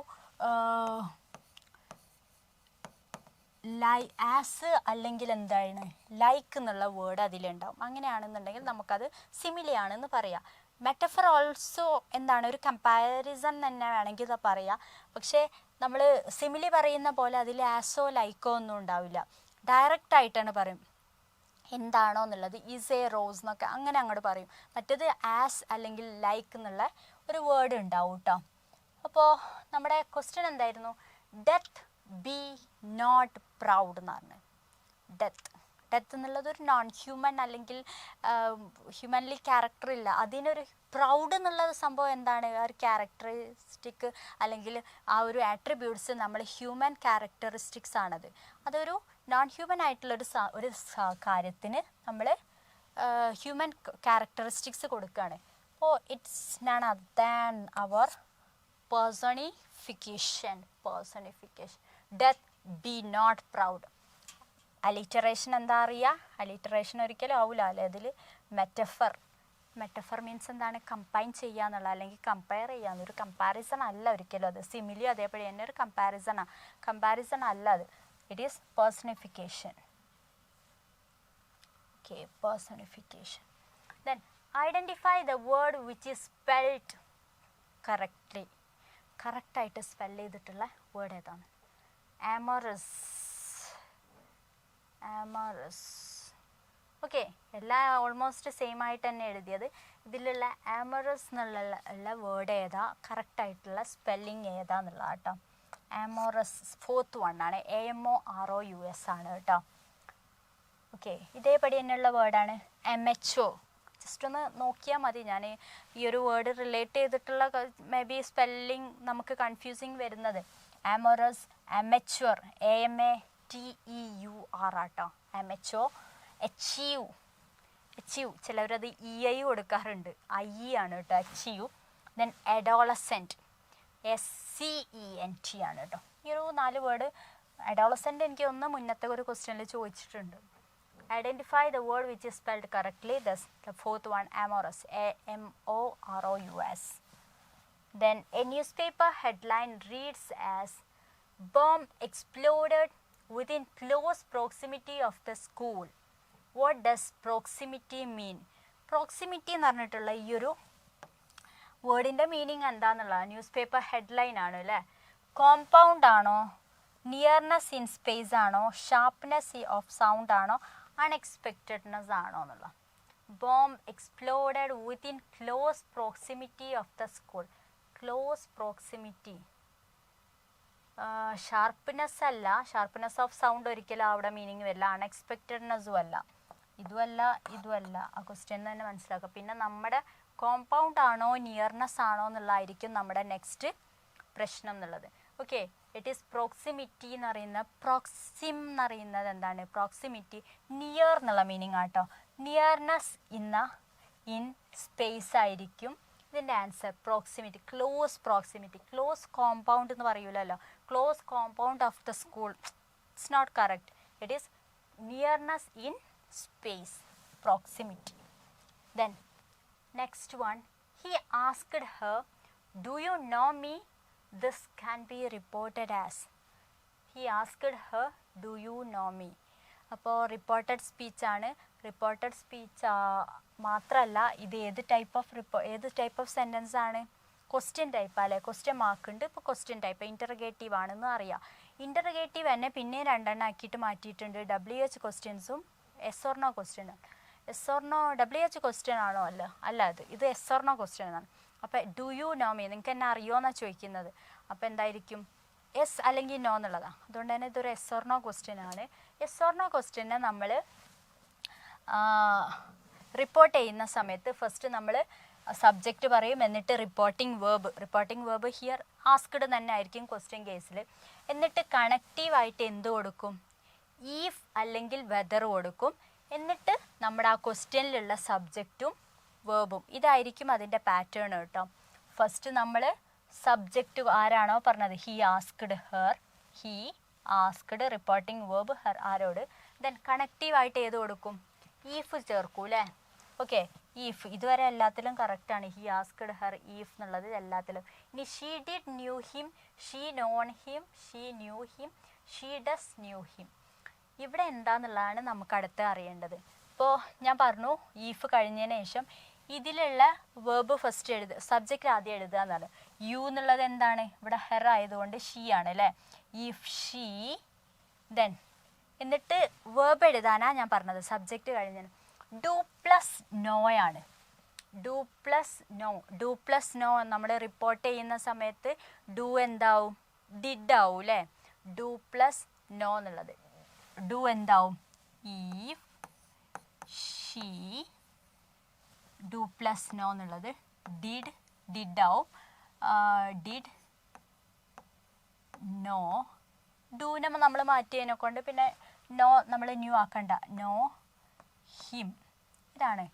ആസ് അല്ലെങ്കിൽ എന്താണ് ലൈക്ക് എന്നുള്ള വേർഡ് അതിലുണ്ടാവും. അങ്ങനെയാണെന്നുണ്ടെങ്കിൽ നമുക്കത് സിമിലി ആണെന്ന് പറയാം. മെറ്റഫർ ഓൾസോ എന്താണ് ഒരു കമ്പാരിസൺ തന്നെ വേണമെങ്കിൽ ഇത് പറയാം. പക്ഷേ നമ്മൾ സിമിലി പറയുന്ന പോലെ അതിൽ ആസോ ലൈക്കോ ഒന്നും ഉണ്ടാവില്ല, ഡയറക്റ്റ് ആയിട്ടാണ് പറയും എന്താണോ എന്നുള്ളത്. ഈസ് എ റോസ് എന്നൊക്കെ അങ്ങനെ അങ്ങോട്ട് പറയും. മറ്റേത് ആസ് അല്ലെങ്കിൽ ലൈക്ക് എന്നുള്ള ഒരു വേർഡ് ഉണ്ടാവും കേട്ടോ. അപ്പോൾ നമ്മുടെ ക്വസ്റ്റ്യൻ എന്തായിരുന്നു? ഡെത്ത് ബി നോട്ട് പ്രൗഡ് എന്ന് പറഞ്ഞത്. ഡെത്ത്. ഡെത്ത് എന്നുള്ളത് ഒരു നോൺ ഹ്യൂമൻ അല്ലെങ്കിൽ ഹ്യൂമൻലി ക്യാരക്ടർ ഇല്ല. അതിനൊരു പ്രൗഡ് എന്നുള്ള സംഭവം എന്താണ്? ആ ഒരു ക്യാരക്ടറിസ്റ്റിക് അല്ലെങ്കിൽ ആ ഒരു ആട്രിബ്യൂട്ട്സ് നമ്മൾ ഹ്യൂമൻ ക്യാരക്ടറിസ്റ്റിക്സ് ആണത്. അതൊരു നോൺ ഹ്യൂമൻ ആയിട്ടുള്ളൊരു ഒരു കാര്യത്തിന് നമ്മൾ ഹ്യൂമൻ ക്യാരക്ടറിസ്റ്റിക്സ് കൊടുക്കുകയാണ്. അപ്പോൾ it's none other than our personification. Death be not proud. Alliteration എന്താ അറിയുക? അലിറ്ററേഷൻ ഒരിക്കലും ആവില്ല അല്ലേ. അതിൽ മെറ്റഫർ മീൻസ് എന്താണ്? കമ്പൈൻ ചെയ്യുക എന്നുള്ള, അല്ലെങ്കിൽ കമ്പയർ ചെയ്യുക. ഒരു കമ്പാരിസൺ അല്ല ഒരിക്കലും അത്. സിമിലി അതേപോലെ തന്നെ ഒരു കമ്പാരിസൺ അല്ല അത്. It is personification. Okay, personification. Then identify the word which is spelled correctly. കറക്റ്റായിട്ട് സ്പെൽ ചെയ്തിട്ടുള്ള വേർഡ് ഏതാണ്? ആമറസ്. ഓക്കെ, എല്ലാം ഓൾമോസ്റ്റ് സെയിം ആയിട്ട് തന്നെ എഴുതിയത്. ഇതിലുള്ള ആമറസ് എന്നുള്ള വേർഡ് ഏതാ, കറക്റ്റായിട്ടുള്ള സ്പെല്ലിങ് ഏതാന്നുള്ള കേട്ടോ. ആമോറസ് 4th one ആണ്. AMOROUS ആണ് കേട്ടോ. ഓക്കെ, ഇതേപടി തന്നെയുള്ള വേർഡാണ് MHO. ജസ്റ്റ് ഒന്ന് നോക്കിയാൽ മതി. ഞാൻ ഈ ഒരു വേർഡ് റിലേറ്റ് ചെയ്തിട്ടുള്ള മേ ബി സ്പെല്ലിങ് നമുക്ക് കൺഫ്യൂസിങ് വരുന്നത്. ആമോറസ്, അമച്വർ, AMATEUR ആട്ടോ. അമച്വോ. അച്ചീവ്. ചിലവരത് EI കൊടുക്കാറുണ്ട്. IE ആണ് കേട്ടോ, അച്ചീവ്. ദെൻ അഡോളസെൻറ്റ്, SCENT ആണ് കേട്ടോ. ഈ ഒരു 4 വേർഡ്. അഡോളസെൻറ്റ് എനിക്ക് ഒന്ന് മുന്നത്തെ ഒരു ക്വസ്റ്റ്യനിൽ ചോദിച്ചിട്ടുണ്ട്. Identify the word which is spelled correctly. The 4th one amorous, AMOROUS. Then a newspaper headline reads as bomb exploded within close proximity of the school. What does proximity mean? Proximity എന്ന് പറഞ്ഞിട്ടുള്ള ഈ ഒരു വേർഡിൻ്റെ meaning എന്താണെന്നുള്ള news paper headline ആണ് അല്ലേ. Compound ആണോ, nearness in space ആണോ, sharpness of sound ആണോ, അൺഎക്സ്പെക്റ്റഡ്നെസ് ആണോ എന്നുള്ള. Bomb exploded within close proximity of the school. Close proximity. Sharpness അല്ല, ഷാർപ്നെസ് ഓഫ് സൗണ്ട് ഒരിക്കലും അവിടെ മീനിങ് വരില്ല. അൺഎക്സ്പെക്റ്റഡ്നെസ്സും അല്ല. ഇതുമല്ല. ആ ക്വസ്റ്റ്യൻ തന്നെ മനസ്സിലാക്കുക. പിന്നെ നമ്മുടെ കോമ്പൗണ്ട് ആണോ നിയർനെസ് ആണോ എന്നുള്ളതായിരിക്കും നമ്മുടെ നെക്സ്റ്റ് പ്രശ്നം എന്നുള്ളത്. ഓക്കെ, ഇറ്റ് ഈസ് പ്രോക്സിമിറ്റി എന്ന് പറയുന്ന പ്രോക്സിം എന്ന് പറയുന്നത് എന്താണ്? പ്രോക്സിമിറ്റി നിയർ എന്നുള്ള മീനിങ് ആട്ടോ. നിയർനെസ് ഇൻ സ്പേസ് ആയിരിക്കും ഇതിൻ്റെ answer. Proximity, close proximity. Close compound എന്ന് പറയൂലല്ലോ. Close compound of the school. It's not correct. It is nearness in space, proximity. Then next one, he asked her, do you know me? This can be reported as. He asked her, do you know me? അപ്പോൾ reported സ്പീച്ചാണ്. Reported speech മാത്രമല്ല, ഇത് ഏത് type of sentence ആണ്? Question type അല്ലേ. Question mark ഉണ്ട്. ഇപ്പോൾ question type ഇൻ്റർഗേറ്റീവ് ആണെന്ന് അറിയാം. ഇൻ്റർഗേറ്റീവ് തന്നെ പിന്നെ 2 എണ്ണം ആക്കിയിട്ട് മാറ്റിയിട്ടുണ്ട്. WH ക്വസ്റ്റ്യൻസും yes or no ക്വസ്റ്റ്യനും. Yes or no WH question ആണോ? അല്ല ഇത് എസ് ഓർ നോ ക്വസ്റ്റ്യൻ ആണ്. അപ്പോൾ ഡു യു നോ മീ, നിങ്ങൾക്ക് എന്നെ അറിയുമോ എന്നാണ് ചോദിക്കുന്നത്. അപ്പോൾ എന്തായിരിക്കും? എസ് അല്ലെങ്കിൽ നോ എന്നുള്ളതാണ്. അതുകൊണ്ട് തന്നെ ഇതൊരു എസ് ഓർ നോ ക്വസ്റ്റ്യൻ ആണ്. എസ് ഓർ നോ ക്വസ്റ്റ്യനെ നമ്മൾ റിപ്പോർട്ട് ചെയ്യുന്ന സമയത്ത് ഫസ്റ്റ് നമ്മൾ സബ്ജക്റ്റ് പറയും, എന്നിട്ട് റിപ്പോർട്ടിംഗ് വേർബ് ഹിയർ ആസ്ക്ഡ് തന്നെ ആയിരിക്കും ക്വസ്റ്റ്യൻ കേസിൽ. എന്നിട്ട് കണക്റ്റീവായിട്ട് എന്ത് കൊടുക്കും? ഈഫ് അല്ലെങ്കിൽ വെദർ കൊടുക്കും. എന്നിട്ട് നമ്മുടെ ആ ക്വസ്റ്റ്യനിലുള്ള സബ്ജക്റ്റും വേർബും. ഇതായിരിക്കും അതിൻ്റെ പാറ്റേൺ കേട്ടോ. ഫസ്റ്റ് നമ്മൾ സബ്ജക്റ്റ് ആരാണോ പറഞ്ഞത്, he asked, reporting verb her, ആരോട്. ദെൻ കണക്റ്റീവായിട്ട് ഏത് കൊടുക്കും? ഈഫ് ചേർക്കൂ അല്ലേ. ഓക്കെ, ഈഫ് ഇതുവരെ എല്ലാത്തിലും കറക്റ്റാണ്. ഹി ആസ്ക്ഡ് ഹെർ, ഈഫ് എന്നുള്ളത് എല്ലാത്തിലും. ഇനി she did new him, she non him, she knew him, she does new him. ഇവിടെ എന്താണെന്നുള്ളതാണ് നമുക്ക് അടുത്ത് അറിയേണ്ടത്. ഇപ്പോൾ ഞാൻ പറഞ്ഞു ഈഫ് കഴിഞ്ഞതിന് ശേഷം ഇതിലുള്ള വേർബ് ഫസ്റ്റ് എഴുതുക, സബ്ജക്റ്റ് ആദ്യം എഴുതുക എന്നാണ്. യു എന്നുള്ളത് എന്താണ്? ഇവിടെ ഹെർ ആയതുകൊണ്ട് ഷീ ആണ് അല്ലേ. ഈഫ് ഷീ, ദെൻ എന്നിട്ട് വേർബ് എഴുതാനാണ് ഞാൻ പറഞ്ഞത് സബ്ജക്റ്റ് കഴിഞ്ഞതിന്. ഡു പ്ലസ് നോയാണ്. ഡു പ്ലസ് നോ നമ്മൾ റിപ്പോർട്ട് ചെയ്യുന്ന സമയത്ത് ഡു എന്താവും? ഡിഡ് ആവും അല്ലേ. ഡു പ്ലസ് നോ എന്നുള്ളത് ഡു എന്താവും? if she do plus no എന്നുള്ളത് did ആവും. did no ഡൂനെ നമ്മൾ മാറ്റിയതിനെ കൊണ്ട് പിന്നെ നോ നമ്മൾ ന്യൂ ആക്കണ്ട, നോ ഹിം. ഇതാണ്.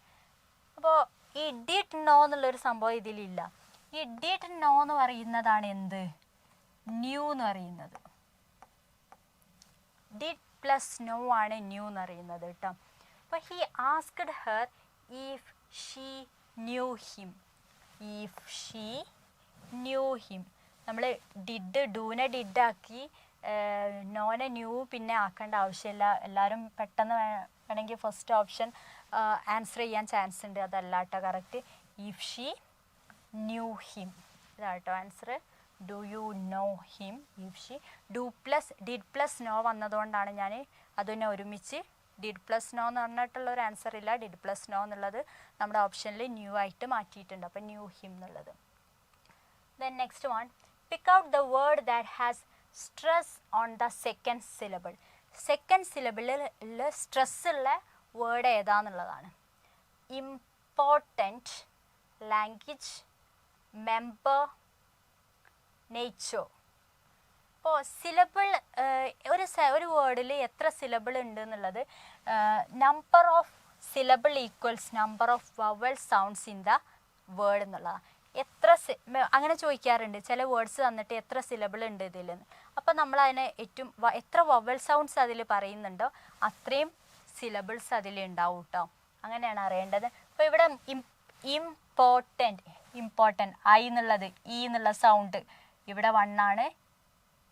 അപ്പോൾ ഈ ഡിഡ് നോ എന്നുള്ളൊരു സംഭവം ഇതിലില്ല. ഈ ഡിഡ് നോ എന്ന് പറയുന്നതാണ് എന്ത്, ന്യൂ എന്ന് പറയുന്നത്. ഡിഡ് പ്ലസ് നോ ആണ് ന്യൂ എന്ന് പറയുന്നത് കേട്ടോ. അപ്പോൾ he asked her if she knew him. If she knew him നമ്മൾ ഡൂനെ ഡിഡാക്കി, നോനെ ന്യൂ പിന്നെ ആക്കേണ്ട ആവശ്യമില്ല. എല്ലാവരും പെട്ടെന്ന് വേണമെങ്കിൽ ഫസ്റ്റ് ഓപ്ഷൻ ആൻസർ ചെയ്യാൻ ചാൻസ് ഉണ്ട്. അതല്ല കേട്ടോ correct. If she knew him ഇതാട്ടോ answer. Do you know him. If she did plus know വന്നതുകൊണ്ടാണ് ഞാൻ അതിനെ ഒരുമിച്ച് ഡിഡ് പ്ലസ് നോ എന്ന് പറഞ്ഞിട്ടുള്ള ഒരു ആൻസർ ഇല്ല. ഡിഡ് പ്ലസ് നോ എന്നുള്ളത് നമ്മുടെ ഓപ്ഷനിൽ ന്യൂ ആയിട്ട് മാറ്റിയിട്ടുണ്ട്. അപ്പോൾ ന്യൂ ഹിം എന്നുള്ളത്. Then next one, pick out the word that has stress on the second syllable. Second സിലബിളിൽ സ്ട്രെസ് ഉള്ള വേർഡ് ഏതാന്നുള്ളതാണ്. Important, language, member, nature. അപ്പോൾ സിലബിൾ ഒരു വേർഡിൽ എത്ര സിലബിൾ ഉണ്ട് എന്നുള്ളത് number of syllable equals number of vowel sounds in the word എന്നുള്ളതാണ്. എത്ര അങ്ങനെ ചോദിക്കാറുണ്ട് ചില വേർഡ്സ് തന്നിട്ട് എത്ര സിലബിൾ ഉണ്ട് ഇതിലെന്ന്. അപ്പോൾ നമ്മൾ അതിനെ ഏറ്റവും എത്ര വവൽ സൗണ്ട്സ് അതിൽ പറയുന്നുണ്ടോ അത്രയും സിലബിൾസ് അതിലുണ്ടാവും കേട്ടോ. അങ്ങനെയാണ് അറിയേണ്ടത്. അപ്പോൾ ഇവിടെ ഇമ്പോർട്ടൻറ്റ് ഐ എന്നുള്ളത് ഇ എന്നുള്ള സൗണ്ട് ഇവിടെ 1 ആണ്.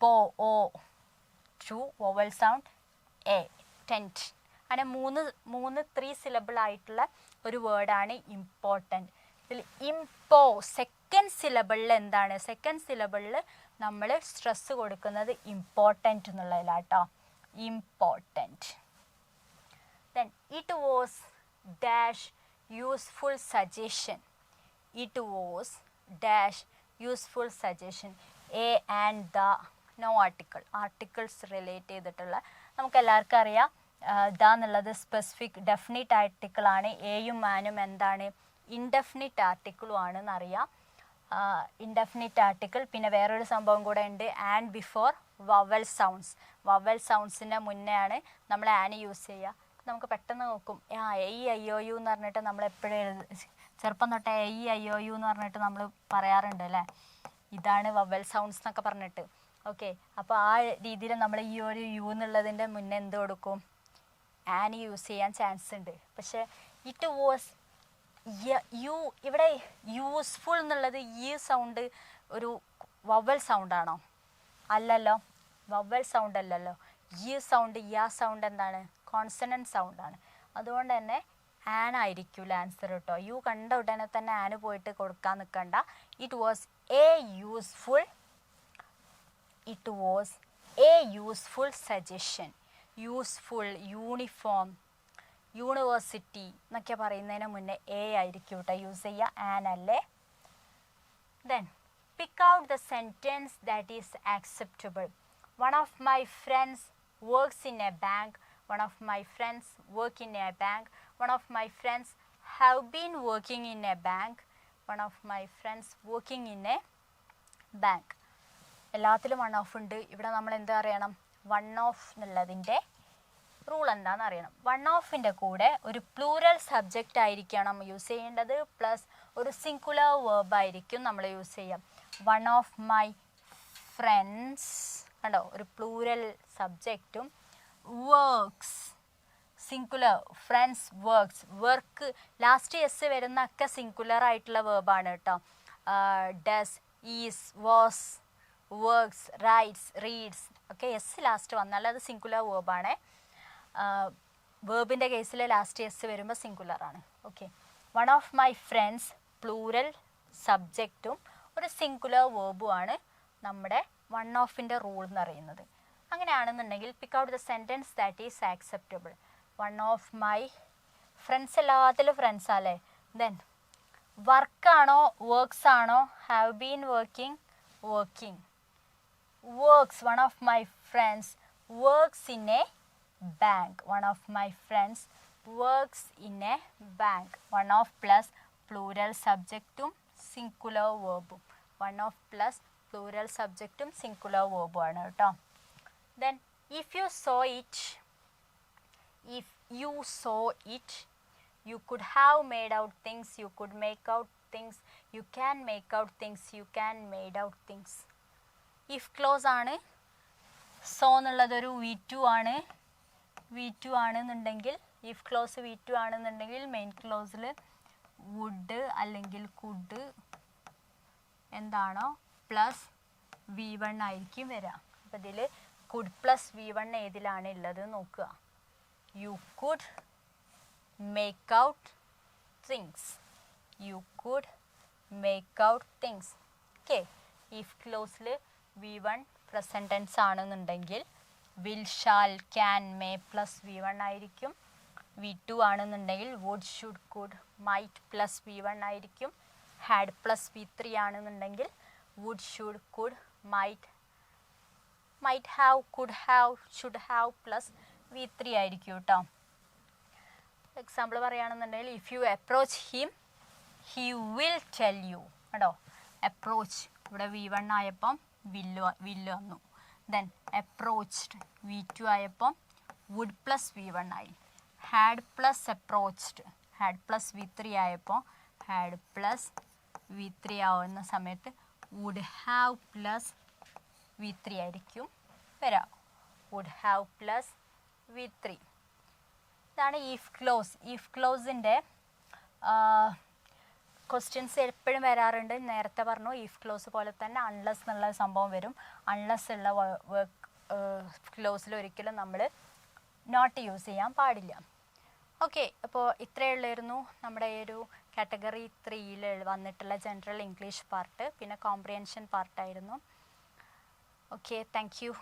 പോ ഓ 2 വവൽ സൗണ്ട് എ ടെൻറ്റ്. അങ്ങനെ മൂന്ന് 3 സിലബിൾ ആയിട്ടുള്ള ഒരു വേർഡാണ് ഇമ്പോർട്ടൻറ്റ്. സെക്കൻഡ് സിലബിളിൽ എന്താണ്, സെക്കൻഡ് സിലബിളിൽ നമ്മൾ സ്ട്രെസ് കൊടുക്കുന്നത് ഇമ്പോർട്ടൻറ്റ് എന്നുള്ളതിലാട്ടോ. Important. Then it was dash useful suggestion. It was dash useful suggestion. A and the no articles relate ചെയ്തിട്ടുള്ള നമുക്ക് എല്ലാവർക്കും അറിയാം. ദ എന്നുള്ളത് സ്പെസിഫിക് ഡെഫിനിറ്റ് ആർട്ടിക്കിളാണ്. എയും ആനും എന്താണ്, ഇൻഡെഫിനിറ്റ് ആർട്ടിക്കിളും ആണെന്നറിയാം. Indefinite article. പിന്നെ വേറൊരു സംഭവം കൂടെ ഉണ്ട്, and before vowel sounds. Vowel സൗണ്ട്സിൻ്റെ മുന്നേ ആണ് നമ്മൾ ആന് യൂസ് ചെയ്യുക. നമുക്ക് പെട്ടെന്ന് നോക്കും എ ഐ ഒ യു എന്ന് പറഞ്ഞിട്ട് നമ്മൾ എപ്പോഴും ചെറുപ്പം തൊട്ടേ എ ഐ ഒ യു എന്ന് പറഞ്ഞിട്ട് നമ്മൾ പറയാറുണ്ട് അല്ലേ. ഇതാണ് വവൽ സൗണ്ട്സ് എന്നൊക്കെ പറഞ്ഞിട്ട്. ഓക്കെ, അപ്പോൾ ആ രീതിയിൽ നമ്മൾ ഈ ഒരു യു എന്നുള്ളതിൻ്റെ മുന്നേ എന്ത് കൊടുക്കും, ആന് യൂസ് ചെയ്യാൻ ചാൻസ് ഉണ്ട്. പക്ഷേ ഇറ്റ് വാസ് യു ഇവിടെ യൂസ്ഫുൾ എന്നുള്ളത് ഈ സൗണ്ട് ഒരു വവൽ സൗണ്ടാണോ? അല്ലല്ലോ, വവൽ സൗണ്ട് അല്ലല്ലോ. ഈ സൗണ്ട് സൗണ്ട് എന്താണ്, കോൺസണൻറ്റ് സൗണ്ടാണ്. അതുകൊണ്ട് തന്നെ ആൻ ആയിരിക്കില്ല ആൻസർ കേട്ടോ. യു കണ്ട ഉടനെ തന്നെ ആന് പോയിട്ട് കൊടുക്കാൻ നിൽക്കണ്ട. It was A useful suggestion. Useful, uniform, university എന്നൊക്കെ പറയുന്നതിന് മുന്നേ എ ആയിരിക്കും കേട്ടോ യൂസ് ചെയ്യുക, ആൻ അല്ലേ. Then pick out the sentence that is acceptable. One of my friends works in A bank. One of my friends work in a bank. One of my friends have been working in a bank. One of my friends working in a bank. എല്ലാത്തിലും one of ഉണ്ട്. ഇവിടെ നമ്മൾ എന്താ അറിയണം, one of എന്നുള്ളതിൻ്റെ rule എന്താണെന്ന് അറിയണം. One ഓഫിൻ്റെ കൂടെ ഒരു പ്ലൂറൽ സബ്ജക്റ്റ് ആയിരിക്കണം യൂസ് ചെയ്യേണ്ടത്, പ്ലസ് ഒരു സിംഗുലർ വേർബ് ആയിരിക്കും നമ്മൾ യൂസ് ചെയ്യാം. വൺ ഓഫ് മൈ ഫ്രണ്ട്സ് കണ്ടോ, ഒരു പ്ലൂറൽ സബ്ജക്റ്റും works singular, friends works, work last S വരുന്ന ഒക്കെ സിംഗുലർ ആയിട്ടുള്ള വേർബാണ് കേട്ടോ. Does, is, was, works, writes, reads ഒക്കെ എസ് ലാസ്റ്റ് വന്നാൽ അത് സിംഗുലർ വേർബാണ്. വേർബിൻ്റെ കേസിൽ ലാസ്റ്റ് എസ് വരുമ്പോൾ സിംഗുലറാണ്. Okay, one of my friends plural സബ്ജക്റ്റും ഒരു സിംഗുലർ വേർബുമാണ് നമ്മുടെ വൺ ഓഫിൻ്റെ റൂൾ എന്ന് പറയുന്നത്. അങ്ങനെയാണെന്നുണ്ടെങ്കിൽ pick out the sentence that is acceptable. One of my friends എല്ലാത്തിലും ഫ്രണ്ട്സാ അല്ലേ. ദെൻ വർക്കാണോ വർക്ക്സ് ആണോ, have been working, working. Works, one of my friends works in A bank. One of my friends works in a bank. One of plus plural subjectum singular verbum. One of plus plural subjectum singular verbum ആണ് കേട്ടോ. Then if you saw it, you could have made out things, you could make out things, you can make out things, you can made out things. if clause ആണ്. so എന്നുള്ളതൊരു V2 ആണ്. V2 ആണെന്നുണ്ടെങ്കിൽ if clause V2 ആണെന്നുണ്ടെങ്കിൽ main ക്ലോസിൽ would അല്ലെങ്കിൽ could എന്താണോ plus V1 ആയിരിക്കും വരിക. അപ്പോൾ ഇതിൽ could പ്ലസ് V1 ഏതിലാണ് ഉള്ളത് നോക്കുക. you could make out things. You could make out things. Okay. if clause V1 present tense ആണെന്നുണ്ടെങ്കിൽ will, shall, can, may plus V1 ആയിരിക്കും. V2 ആണെന്നുണ്ടെങ്കിൽ would, should, could, might plus V1 ആയിരിക്കും. had plus V3 ആണെന്നുണ്ടെങ്കിൽ would, should, could, might have, could have, should have plus V3 ആയിരിക്കും കേട്ടോ. Example പറയുകയാണെന്നുണ്ടെങ്കിൽ if you approach him he will tell you കേട്ടോ. approach ഇവിടെ V1 ആയപ്പം will വന്നു. then approached V2 ആയപ്പം would plus V1 ആയി. had plus approached had plus V3 ആയപ്പോൾ had plus V3 ആവുന്ന സമയത്ത് would have plus V3 ആയിരിക്കും വരാം. would have plus V3. ഇതാണ് if clause. if clauseൻ്റെ ക്വസ്റ്റ്യൻസ് എപ്പോഴും വരാറുണ്ട്. നേരത്തെ പറഞ്ഞു if clause പോലെ തന്നെ അൺലെസ് എന്നുള്ള സംഭവം വരും. അൺലെസ് ഉള്ള ക്ലോസിൽ ഒരിക്കലും നമ്മൾ നോട്ട് യൂസ് ചെയ്യാൻ പാടില്ല. ഓക്കെ, അപ്പോൾ ഇത്രയേ ഉള്ളായിരുന്നു നമ്മുടെ ഈ ഒരു കാറ്റഗറി 3യിൽ വന്നിട്ടുള്ള ജനറൽ ഇംഗ്ലീഷ് പാർട്ട്. പിന്നെ കോംപ്രിഹെൻഷൻ പാർട്ടായിരുന്നു. Okay, thank U.